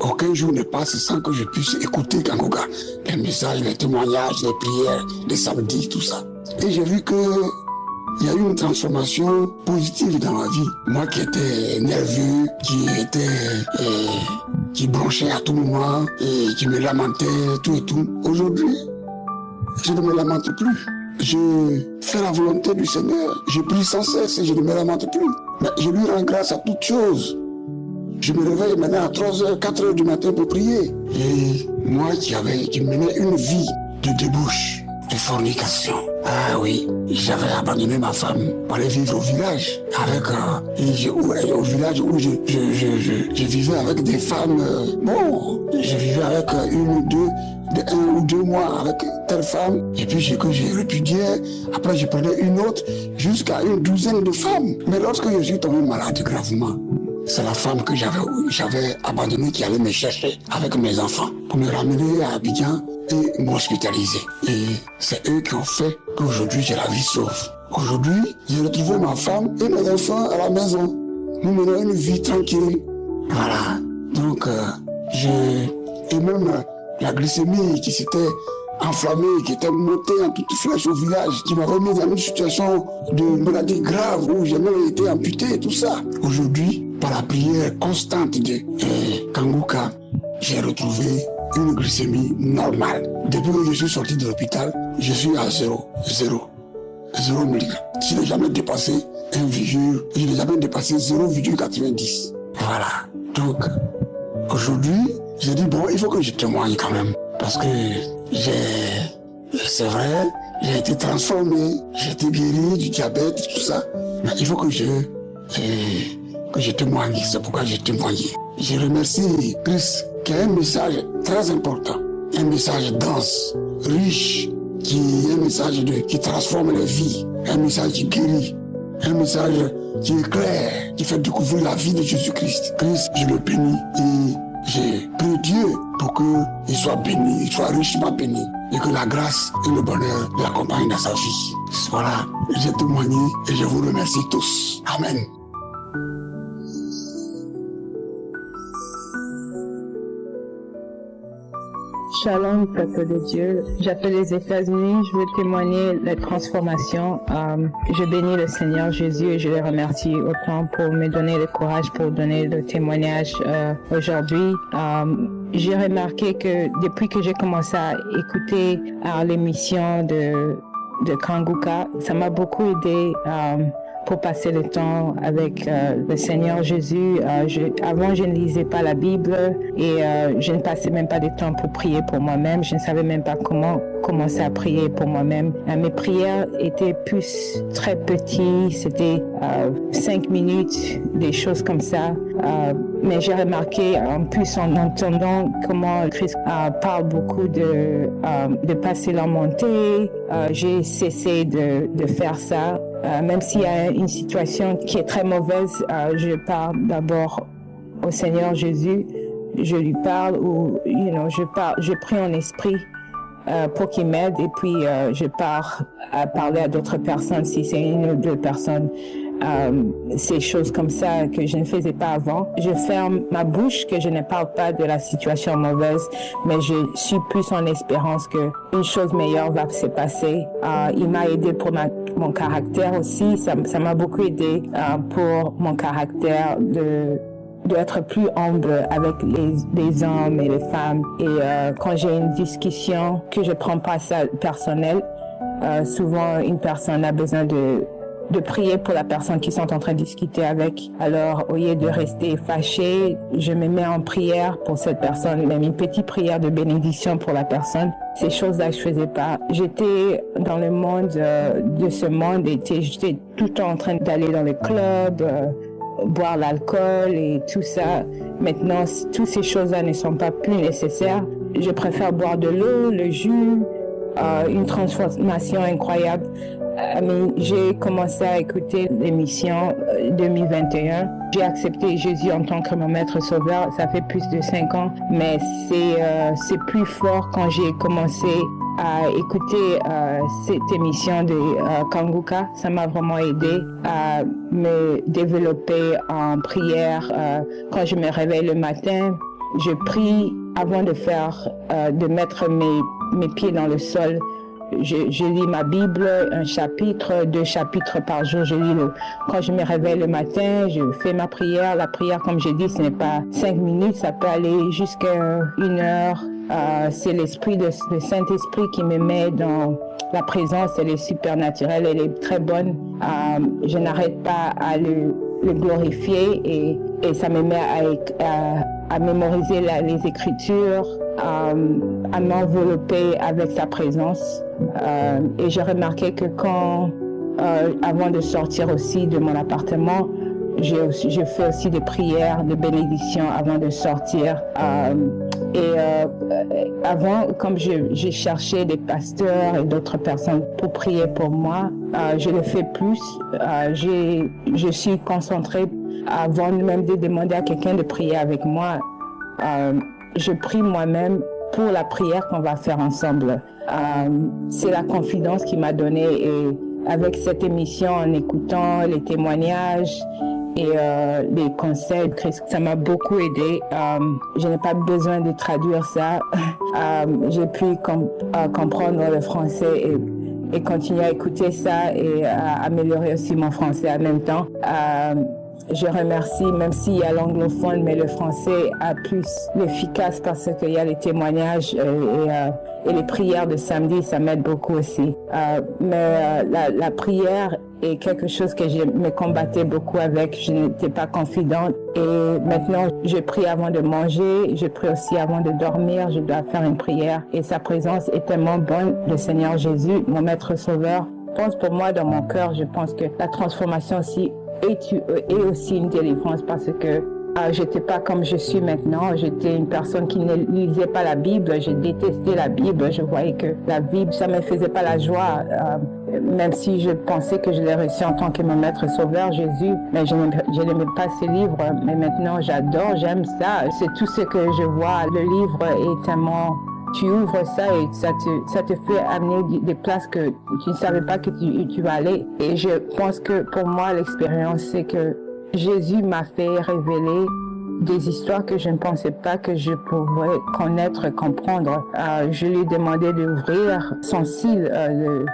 Aucun jour ne passe sans que je puisse écouter Kanguka. Les messages, les témoignages, les prières, les samedis, tout ça. Et j'ai vu que il y a eu une transformation positive dans ma vie. Moi qui étais nerveux, qui bronchait à tout moment et qui me lamentait, tout et tout. Aujourd'hui, je ne me lamente plus. Je fais la volonté du Seigneur. Je prie sans cesse et je ne me lamente plus. Mais je lui rends grâce à toutes choses. Je me réveille maintenant à 3h, 4h du matin pour prier. Et moi qui menais une vie de débauche, de fornication. Ah oui, j'avais abandonné ma femme pour aller vivre au village. Au village où je vivais avec des femmes. Je vivais avec un ou deux mois avec telle femme. Et puis j'ai répudié. Après je prenais une autre jusqu'à une douzaine de femmes. Mais lorsque je suis tombé malade gravement, c'est la femme que j'avais abandonnée qui allait me chercher avec mes enfants pour me ramener à Abidjan et m'hospitaliser. Et c'est eux qui ont fait qu'aujourd'hui j'ai la vie sauve. Aujourd'hui, j'ai retrouvé ma femme et mes enfants à la maison. Nous menons une vie tranquille. Voilà. Donc, et même la glycémie qui s'était enflammée, qui était montée en toute flèche au village, qui m'avait mis dans une situation de maladie grave où j'ai même été amputé, tout ça. Aujourd'hui, par la prière constante de Kanguka, j'ai retrouvé une glycémie normale. Depuis que je suis sorti de l'hôpital, je suis à 0 mg. Je n'ai jamais dépassé 0,90. Voilà. Donc, aujourd'hui, j'ai dit, bon, il faut que je témoigne quand même. Parce que c'est vrai, j'ai été transformé, j'ai été guéri du diabète, tout ça. Mais il faut que je témoigne. C'est pourquoi j'ai témoigné. Je remercie Christ qui a un message très important. Un message dense, riche, un message qui transforme les vies. Un message qui guérit. Un message qui éclaire, qui fait découvrir la vie de Jésus-Christ. Christ, je le bénis et j'ai prié Dieu pour qu'il soit béni, il soit richement béni et que la grâce et le bonheur l'accompagnent dans sa vie. Voilà, j'ai témoigné et je vous remercie tous. Amen. Shalom, peuple de Dieu. J'appelle les États-Unis. Je veux témoigner la transformation. Je bénis le Seigneur Jésus et je le remercie autant pour me donner le courage pour donner le témoignage aujourd'hui. J'ai remarqué que depuis que j'ai commencé à écouter l'émission de Kanguka, ça m'a beaucoup aidé pour passer le temps avec le Seigneur Jésus. Avant, je ne lisais pas la Bible et je ne passais même pas de temps pour prier pour moi-même. Je ne savais même pas comment commencer à prier pour moi-même. Mes prières étaient plus très petites, c'était 5 minutes, des choses comme ça. Mais j'ai remarqué, en plus en entendant comment Christ parle beaucoup de passer la montée, j'ai cessé de faire ça. Même s'il y a une situation qui est très mauvaise, je parle d'abord au Seigneur Jésus, je lui parle ou je prie en esprit pour qu'il m'aide et puis je pars à parler à d'autres personnes si c'est une ou deux personnes. Ces choses comme ça que je ne faisais pas avant. Je ferme ma bouche, que je ne parle pas de la situation mauvaise, mais je suis plus en espérance qu'une chose meilleure va se passer. Il m'a aidé pour mon caractère aussi. Ça m'a beaucoup aidé pour mon caractère d'être plus humble avec les hommes et les femmes. Et quand j'ai une discussion que je prends pas ça personnel, souvent une personne a besoin de prier pour la personne qui sont en train de discuter avec. Alors, au lieu de rester fâché, je me mets en prière pour cette personne, même une petite prière de bénédiction pour la personne. Ces choses-là, je faisais pas. J'étais dans le monde de ce monde et j'étais tout le temps en train d'aller dans les clubs, boire l'alcool et tout ça. Maintenant, toutes ces choses-là ne sont pas plus nécessaires. Je préfère boire de l'eau, le jus, une transformation incroyable. J'ai commencé à écouter l'émission 2021. J'ai accepté Jésus en tant que mon maître sauveur. Ça fait plus de 5 ans, mais c'est plus fort quand j'ai commencé à écouter cette émission de Kanguka. Ça m'a vraiment aidé à me développer en prière. Quand je me réveille le matin, je prie avant de mettre mes pieds dans le sol. Je lis ma Bible, 1 chapitre, 2 chapitres par jour. Quand je me réveille le matin, je fais ma prière. La prière, comme j'ai dit, ce n'est pas 5 minutes, ça peut aller jusqu'à 1 heure. C'est le Saint-Esprit qui me met dans la présence. Elle est supernaturelle, elle est très bonne. Je n'arrête pas à le glorifier et ça me met à mémoriser les Écritures, à m'envelopper avec sa présence. Et j'ai remarqué que avant de sortir aussi de mon appartement, je fais aussi des prières de bénédiction avant de sortir. Avant, comme j'ai cherché des pasteurs et d'autres personnes pour prier pour moi, je le fais plus. Je suis concentrée avant même de demander à quelqu'un de prier avec moi. Je prie moi-même pour la prière qu'on va faire ensemble. C'est la confidence qu'il m'a donnée et avec cette émission, en écoutant les témoignages et les conseils de Christ, ça m'a beaucoup aidé. Je n'ai pas besoin de traduire ça. J'ai pu comprendre le français et continuer à écouter ça et à améliorer aussi mon français en même temps. Je remercie, même s'il y a l'anglophone, mais le français a plus l'efficace parce qu'il y a les témoignages et les prières de samedi, ça m'aide beaucoup aussi. Mais la prière est quelque chose que je me combattais beaucoup avec. Je n'étais pas confidente et maintenant je prie avant de manger, je prie aussi avant de dormir, je dois faire une prière et sa présence est tellement bonne. Le Seigneur Jésus, mon maître sauveur, pense pour moi dans mon cœur, je pense que la transformation aussi est aussi une délivrance parce que j'étais pas comme je suis maintenant. J'étais une personne qui ne lisait pas la Bible. Je détestais la Bible. Je voyais que la Bible, ça me faisait pas la joie. Même si je pensais que je l'ai reçu en tant que mon maître sauveur, Jésus. Mais je n'aimais pas ces livres. Mais maintenant, j'adore, j'aime ça. C'est tout ce que je vois. Le livre est tellement... Tu ouvres ça et ça te fait amener des places que tu ne savais pas que tu vas aller. Et je pense que pour moi, l'expérience, c'est que Jésus m'a fait révéler des histoires que je ne pensais pas que je pourrais connaître, comprendre. Je lui ai demandé d'ouvrir son style,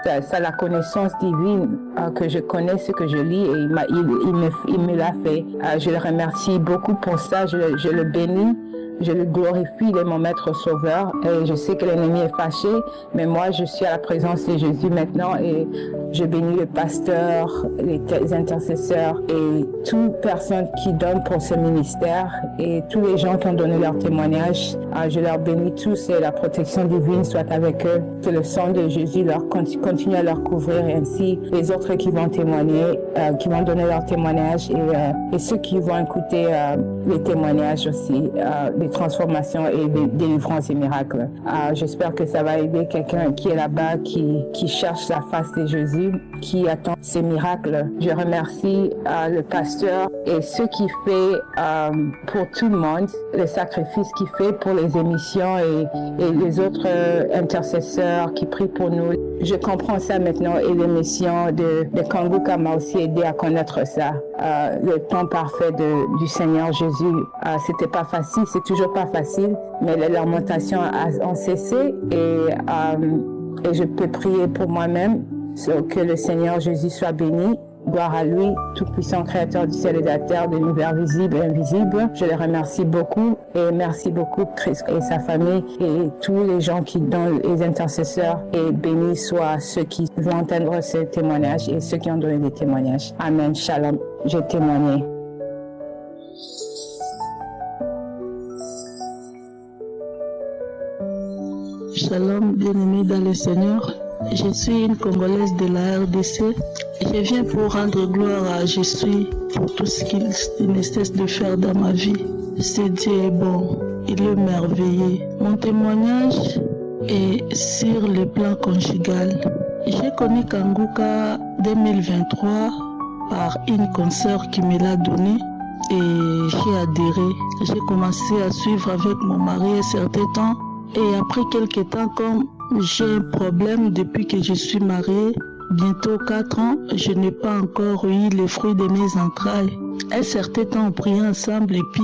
la connaissance divine, que je connais ce que je lis et il me l'a fait. Je le remercie beaucoup pour ça, je le bénis. Je le glorifie, il est mon maître sauveur et je sais que l'ennemi est fâché, mais moi je suis à la présence de Jésus maintenant et je bénis le pasteur, les intercesseurs et toute personne qui donne pour ce ministère et tous les gens qui ont donné leur témoignage. Je leur bénis tous et la protection divine soit avec eux, que le sang de Jésus continue à leur couvrir et ainsi les autres qui vont témoigner, qui vont donner leur témoignage et ceux qui vont écouter les témoignages aussi, des transformations et des délivrances et miracles. J'espère que ça va aider quelqu'un qui est là-bas, qui cherche la face de Jésus, qui attend ces miracles. Je remercie le pasteur et ce qu'il fait pour tout le monde, le sacrifice qu'il fait pour les émissions et les autres intercesseurs qui prient pour nous. Je comprends ça maintenant et l'émission de Kanguka m'a aussi aidé à connaître ça. Le temps parfait du Seigneur Jésus, c'était pas facile, c'est toujours pas facile, mais les lamentations ont cessé et je peux prier pour moi-même que le Seigneur Jésus soit béni Gloire à lui, tout-puissant créateur du ciel et de la terre, de l'univers visible et invisible. Je le remercie beaucoup et merci beaucoup Christ et sa famille et tous les gens qui donnent les intercesseurs, et bénis soient ceux qui vont entendre ces témoignages et ceux qui ont donné des témoignages. Amen. Shalom. J'ai témoigné. Shalom, bien-aimés dans le Seigneur. Je suis une Congolaise de la RDC. Je viens pour rendre gloire à Jésus pour tout ce qu'il ne cesse de faire dans ma vie. Ce Dieu est bon, il est merveilleux. Mon témoignage est sur le plan conjugal. J'ai connu Kanguka 2023 par une consoeur qui me l'a donné et j'ai adhéré. J'ai commencé à suivre avec mon mari un certain temps. Et après quelques temps, comme j'ai un problème depuis que je suis mariée, bientôt 4 ans, je n'ai pas encore eu les fruits de mes entrailles. Un certain temps, on priait ensemble et puis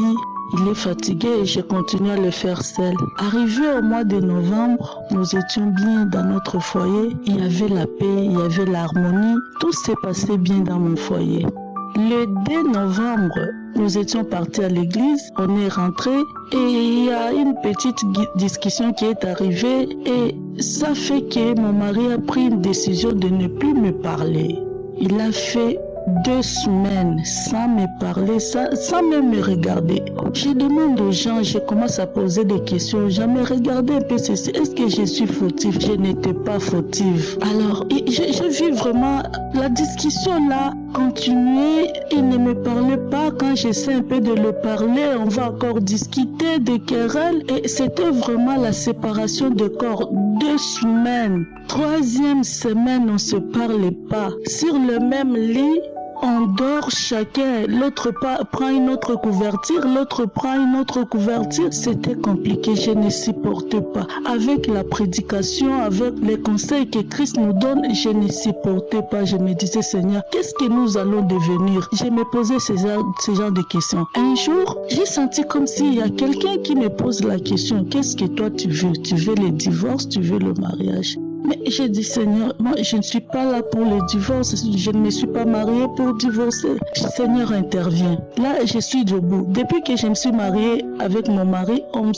il est fatigué et je continue à le faire seul. Arrivé au mois de novembre, nous étions bien dans notre foyer. Il y avait la paix, il y avait l'harmonie. Tout s'est passé bien dans mon foyer. Le 2 novembre, nous étions partis à l'église, on est rentré et il y a une petite discussion qui est arrivée et ça fait que mon mari a pris une décision de ne plus me parler. Il a fait 2 semaines sans me parler, sans même me regarder. Je demande aux gens, je commence à poser des questions, jamais regarder un peu ceci. Est-ce que je suis fautive? Je n'étais pas fautive. Alors, je vis vraiment la discussion là, continuer. Il ne me parlait pas. Quand j'essaie un peu de le parler, on va encore discuter des querelles. Et c'était vraiment la séparation de corps. 2 semaines. 3e semaine, on ne se parlait pas. Sur le même lit, on dort chacun, l'autre prend une autre couverture, l'autre prend une autre couverture. C'était compliqué, je ne supportais pas. Avec la prédication, avec les conseils que Christ nous donne, je ne supportais pas. Je me disais, Seigneur, qu'est-ce que nous allons devenir? Je me posais ce genre de questions. Un jour, j'ai senti comme s'il y a quelqu'un qui me pose la question, qu'est-ce que toi tu veux? Tu veux le divorce, tu veux le mariage? Mais j'ai dit, Seigneur, moi je ne suis pas là pour le divorce, je ne me suis pas mariée pour divorcer. Seigneur, intervient. Là, je suis debout. Depuis que je me suis mariée avec mon mari, on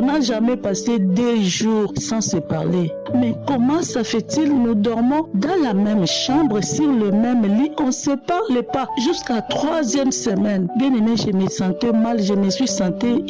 n'a jamais passé 2 jours sans se parler. Mais comment ça fait-il? Nous dormons dans la même chambre, sur le même lit, on ne se parlait pas jusqu'à 3e semaine. Bien aimé, je me sentais mal, je me suis sentie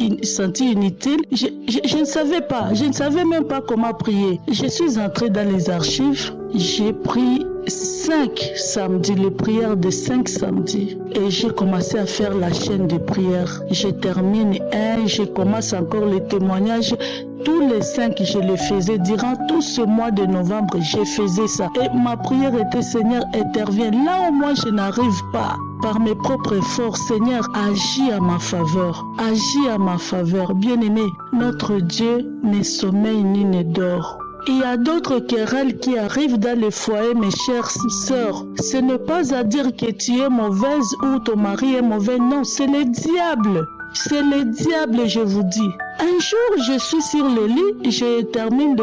inutile. Je ne savais pas, je ne savais même pas comment prier. Je suis entrée dans les archives, j'ai pris 5 samedis, les prières de 5 samedis. Et j'ai commencé à faire la chaîne de prières. Je termine un, je commence encore les témoignages. Tous les 5, je les faisais. Durant tout ce mois de novembre, je faisais ça. Et ma prière était, Seigneur, interviens. Là où moi, je n'arrive pas. Par mes propres forces, Seigneur, agis à ma faveur. Agis à ma faveur. Bien-aimé, notre Dieu ne sommeille ni ne dort. Il y a d'autres querelles qui arrivent dans les foyers, mes chères sœurs. Ce n'est pas à dire que tu es mauvaise ou ton mari est mauvais. Non, c'est le diable. C'est le diable, je vous dis. Un jour, je suis sur le lit, je termine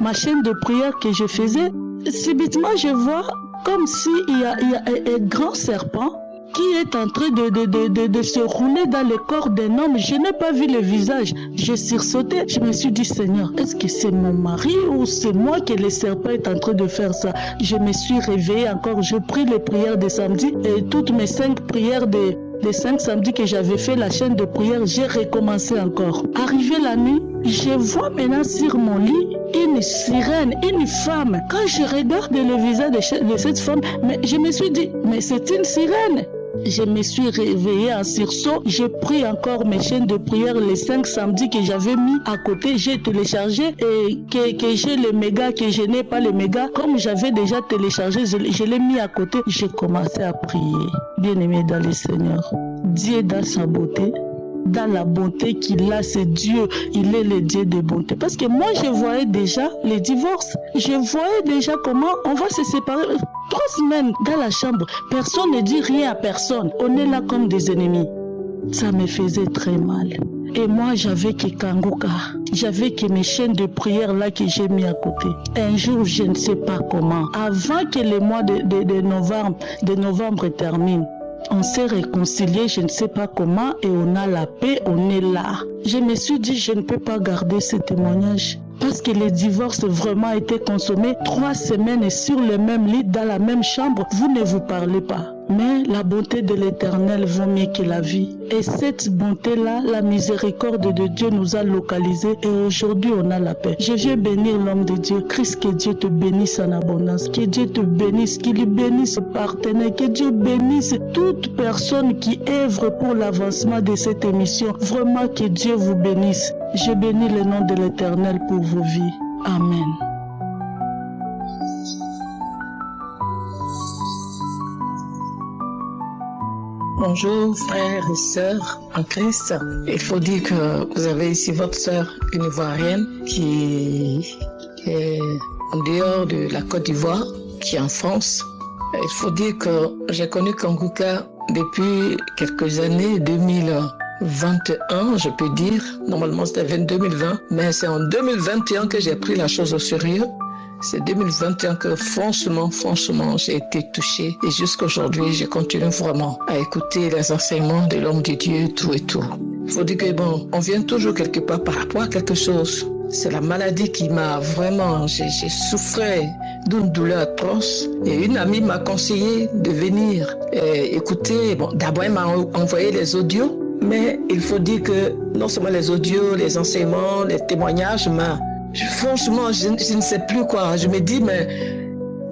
ma chaîne de prière que je faisais. Subitement, je vois comme s'il y a un grand serpent qui est en train de se rouler dans le corps d'un homme. Je n'ai pas vu le visage. J'ai sursauté. Je me suis dit, Seigneur, est-ce que c'est mon mari ou c'est moi que le serpent est en train de faire ça? Je me suis réveillée encore. Je prie les prières de samedi et toutes mes 5 prières des 5 samedis que j'avais fait la chaîne de prière, j'ai recommencé encore. Arrivé la nuit, je vois maintenant sur mon lit une sirène, une femme. Quand je regarde le visage de cette femme, mais je me suis dit, mais c'est une sirène. Je me suis réveillée en sursaut. J'ai pris encore mes chaînes de prière, les 5 samedis que j'avais mis à côté. J'ai téléchargé et que j'ai le méga, que je n'ai pas le méga. Comme j'avais déjà téléchargé, je l'ai mis à côté. J'ai commencé à prier. Bien-aimé dans le Seigneur, Dieu dans sa beauté, dans la bonté qu'il a, c'est Dieu. Il est le Dieu de bonté. Parce que moi, je voyais déjà les divorces. Je voyais déjà comment on va se séparer. 3 semaines dans la chambre. Personne ne dit rien à personne. On est là comme des ennemis. Ça me faisait très mal. Et moi, j'avais que Kanguka. J'avais que mes chaînes de prière là que j'ai mis à côté. Un jour, je ne sais pas comment, avant que le mois de novembre termine, on s'est réconciliés, je ne sais pas comment, et on a la paix, on est là. Je me suis dit, je ne peux pas garder ce témoignage. Parce que le divorce vraiment a été consommé 3 semaines sur le même lit, dans la même chambre, vous ne vous parlez pas. Mais la bonté de l'Éternel vaut mieux que la vie. Et cette bonté-là, la miséricorde de Dieu nous a localisés et aujourd'hui on a la paix. Je viens bénir l'homme de Dieu. Christ, que Dieu te bénisse en abondance. Que Dieu te bénisse, qu'il bénisse le partenaire. Que Dieu bénisse toute personne qui œuvre pour l'avancement de cette émission. Vraiment que Dieu vous bénisse. Je bénis le nom de l'Éternel pour vos vies. Amen. Bonjour frères et sœurs en Christ. Il faut dire que vous avez ici votre sœur, une Ivoirienne qui est en dehors de la Côte d'Ivoire, qui est en France. Il faut dire que j'ai connu Kanguka depuis quelques années, 2021 je peux dire. Normalement c'était 2020, mais c'est en 2021 que j'ai pris la chose au sérieux. C'est 2021 que franchement, j'ai été touchée. Et jusqu'aujourd'hui, je continue vraiment à écouter les enseignements de l'homme de Dieu, tout et tout. Il faut dire que on vient toujours quelque part par rapport à quelque chose. C'est la maladie qui m'a vraiment, j'ai souffert d'une douleur atroce. Et une amie m'a conseillé de venir écouter. D'abord, elle m'a envoyé les audios. Mais il faut dire que non seulement les audios, les enseignements, les témoignages, franchement, je ne sais plus quoi. Je me dis, mais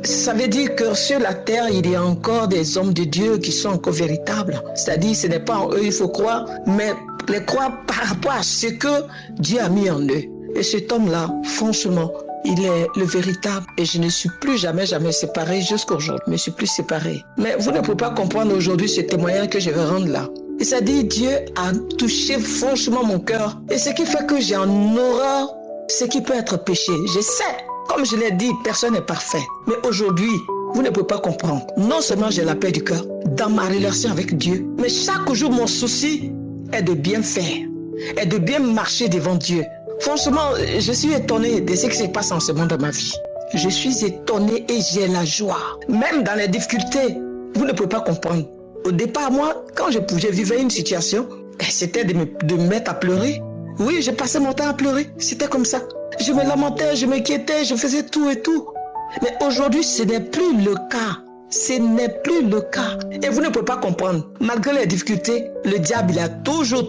ça veut dire que sur la terre, il y a encore des hommes de Dieu qui sont encore véritables. C'est-à-dire, ce n'est pas en eux, il faut croire, mais les croire par rapport à ce que Dieu a mis en eux. Et cet homme-là, franchement, il est le véritable. Et je ne suis plus jamais séparé jusqu'aujourd'hui. Je ne me suis plus séparé. Mais vous ne pouvez pas comprendre aujourd'hui ce témoignage que je vais rendre là. Et ça dit, Dieu a touché franchement mon cœur. Et ce qui fait que j'ai en horreur ce qui peut être péché. Je sais, comme je l'ai dit, personne n'est parfait. Mais aujourd'hui, vous ne pouvez pas comprendre. Non seulement j'ai la paix du cœur dans ma relation avec Dieu, mais chaque jour, mon souci est de bien faire, est de bien marcher devant Dieu. Franchement, je suis étonné de ce qui se passe en ce moment dans ma vie. Je suis étonné et j'ai la joie. Même dans les difficultés, vous ne pouvez pas comprendre. Au départ, moi, quand je vivais une situation, c'était de me mettre à pleurer. Oui, j'ai passé mon temps à pleurer. C'était comme ça. Je me lamentais, je m'inquiétais, je faisais tout et tout. Mais aujourd'hui, ce n'est plus le cas. Ce n'est plus le cas. Et vous ne pouvez pas comprendre. Malgré les difficultés, le diable, il a toujours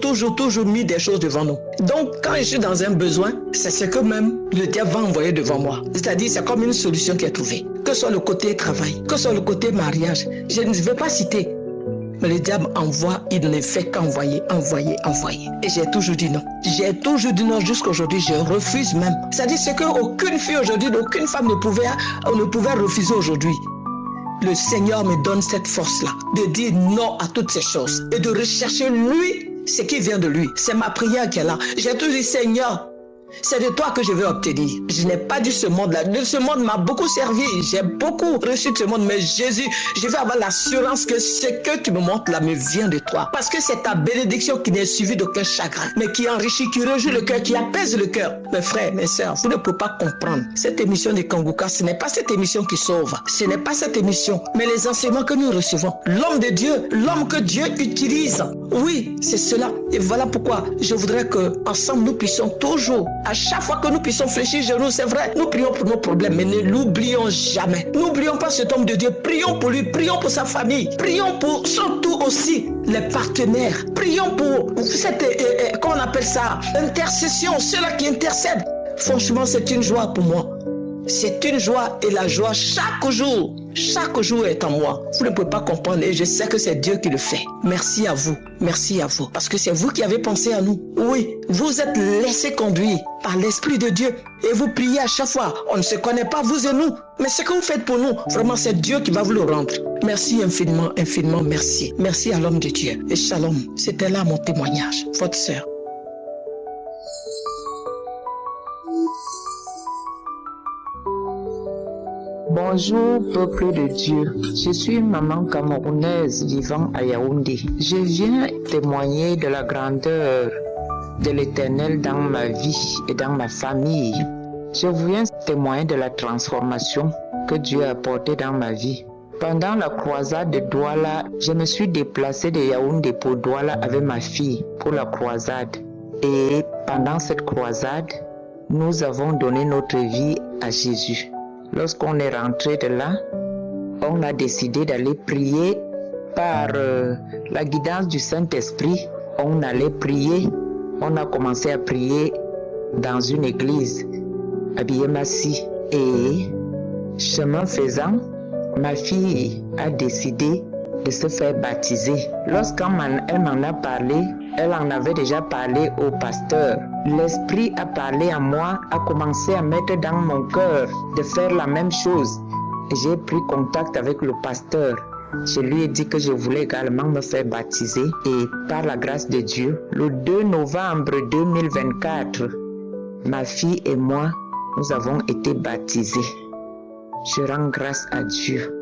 mis des choses devant nous. Donc, quand je suis dans un besoin, c'est ce que même le diable va envoyer devant moi. C'est-à-dire, c'est comme une solution qui est trouvée. Que ce soit le côté travail, que ce soit le côté mariage. Je ne vais pas citer. Mais le diable envoie, il ne fait qu'envoyer. Et j'ai toujours dit non. J'ai toujours dit non jusqu'aujourd'hui, je refuse même. C'est-à-dire ce qu'aucune fille aujourd'hui, aucune femme ne pouvait refuser aujourd'hui. Le Seigneur me donne cette force-là, de dire non à toutes ces choses et de rechercher lui, ce qui vient de lui. C'est ma prière qui est là. J'ai toujours dit, Seigneur, c'est de toi que je veux obtenir. Je n'ai pas dit ce monde-là. Ce monde m'a beaucoup servi. J'ai beaucoup reçu de ce monde. Mais Jésus, je veux avoir l'assurance que ce que tu me montres là me vient de toi. Parce que c'est ta bénédiction qui n'est suivie d'aucun chagrin, mais qui enrichit, qui réjouit le cœur, qui apaise le cœur. Mes frères, mes sœurs, vous ne pouvez pas comprendre. Cette émission de Kanguka, ce n'est pas cette émission qui sauve. Ce n'est pas cette émission, mais les enseignements que nous recevons. L'homme de Dieu, l'homme que Dieu utilise. Oui, c'est cela. Et voilà pourquoi je voudrais qu'ensemble nous puissions toujours, à chaque fois que nous puissions fléchir genoux, c'est vrai, nous prions pour nos problèmes, mais ne l'oublions jamais. N'oublions pas cet homme de Dieu. Prions pour lui, prions pour sa famille, prions pour surtout aussi les partenaires. Prions pour cette, comment on appelle ça, intercession, ceux-là qui intercèdent. Franchement, c'est une joie pour moi. C'est une joie et la joie chaque jour est en moi. Vous ne pouvez pas comprendre et je sais que c'est Dieu qui le fait. Merci à vous, parce que c'est vous qui avez pensé à nous. Oui, vous êtes laissés conduire par l'Esprit de Dieu et vous priez à chaque fois. On ne se connaît pas, vous et nous, mais ce que vous faites pour nous, vraiment c'est Dieu qui va vous le rendre. Merci infiniment, merci. Merci à l'homme de Dieu. Et shalom, c'était là mon témoignage, votre sœur. Bonjour peuple de Dieu, je suis une maman camerounaise vivant à Yaoundé. Je viens témoigner de la grandeur de l'Éternel dans ma vie et dans ma famille. Je viens témoigner de la transformation que Dieu a apportée dans ma vie. Pendant la croisade de Douala, je me suis déplacée de Yaoundé pour Douala avec ma fille pour la croisade. Et pendant cette croisade, nous avons donné notre vie à Jésus. Lorsqu'on est rentré de là, on a décidé d'aller prier par la guidance du Saint-Esprit. On allait prier. On a commencé à prier dans une église à Biémassi. Et chemin faisant, ma fille a décidé de se faire baptiser. Lorsqu'elle m'en a parlé, elle en avait déjà parlé au pasteur. L'Esprit a parlé à moi, a commencé à mettre dans mon cœur de faire la même chose. J'ai pris contact avec le pasteur. Je lui ai dit que je voulais également me faire baptiser et par la grâce de Dieu, le 2 novembre 2024, ma fille et moi, nous avons été baptisés. Je rends grâce à Dieu.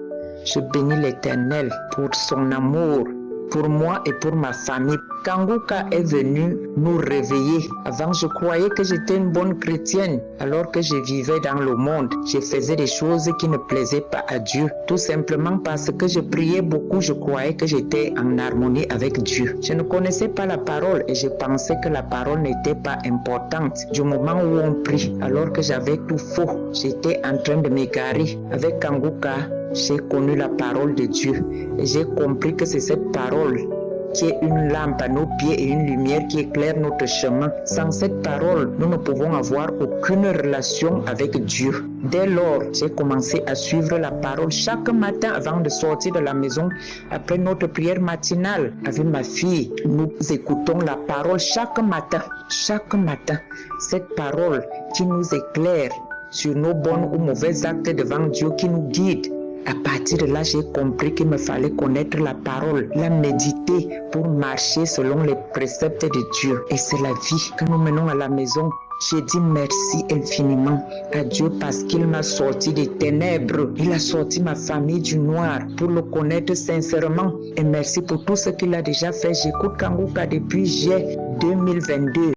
Je bénis l'Éternel pour son amour, pour moi et pour ma famille. Kanguka est venu nous réveiller. Avant, je croyais que j'étais une bonne chrétienne. Alors que je vivais dans le monde, je faisais des choses qui ne plaisaient pas à Dieu. Tout simplement parce que je priais beaucoup, je croyais que j'étais en harmonie avec Dieu. Je ne connaissais pas la parole et je pensais que la parole n'était pas importante. Du moment où on prie, alors que j'avais tout faux, j'étais en train de m'égarer. Avec Kanguka, j'ai connu la parole de Dieu et j'ai compris que c'est cette parole qui est une lampe à nos pieds et une lumière qui éclaire notre chemin. Sans cette parole, nous ne pouvons avoir aucune relation avec Dieu. Dès lors, j'ai commencé à suivre la parole chaque matin avant de sortir de la maison. Après notre prière matinale avec ma fille, nous écoutons la parole chaque matin. Chaque matin, cette parole qui nous éclaire sur nos bons ou mauvais actes devant Dieu, qui nous guide. À partir de là, j'ai compris qu'il me fallait connaître la parole, la méditer pour marcher selon les préceptes de Dieu. Et c'est la vie que nous menons à la maison. J'ai dit merci infiniment à Dieu parce qu'il m'a sorti des ténèbres. Il a sorti ma famille du noir pour le connaître sincèrement. Et merci pour tout ce qu'il a déjà fait. J'écoute Kanguka depuis juillet 2022.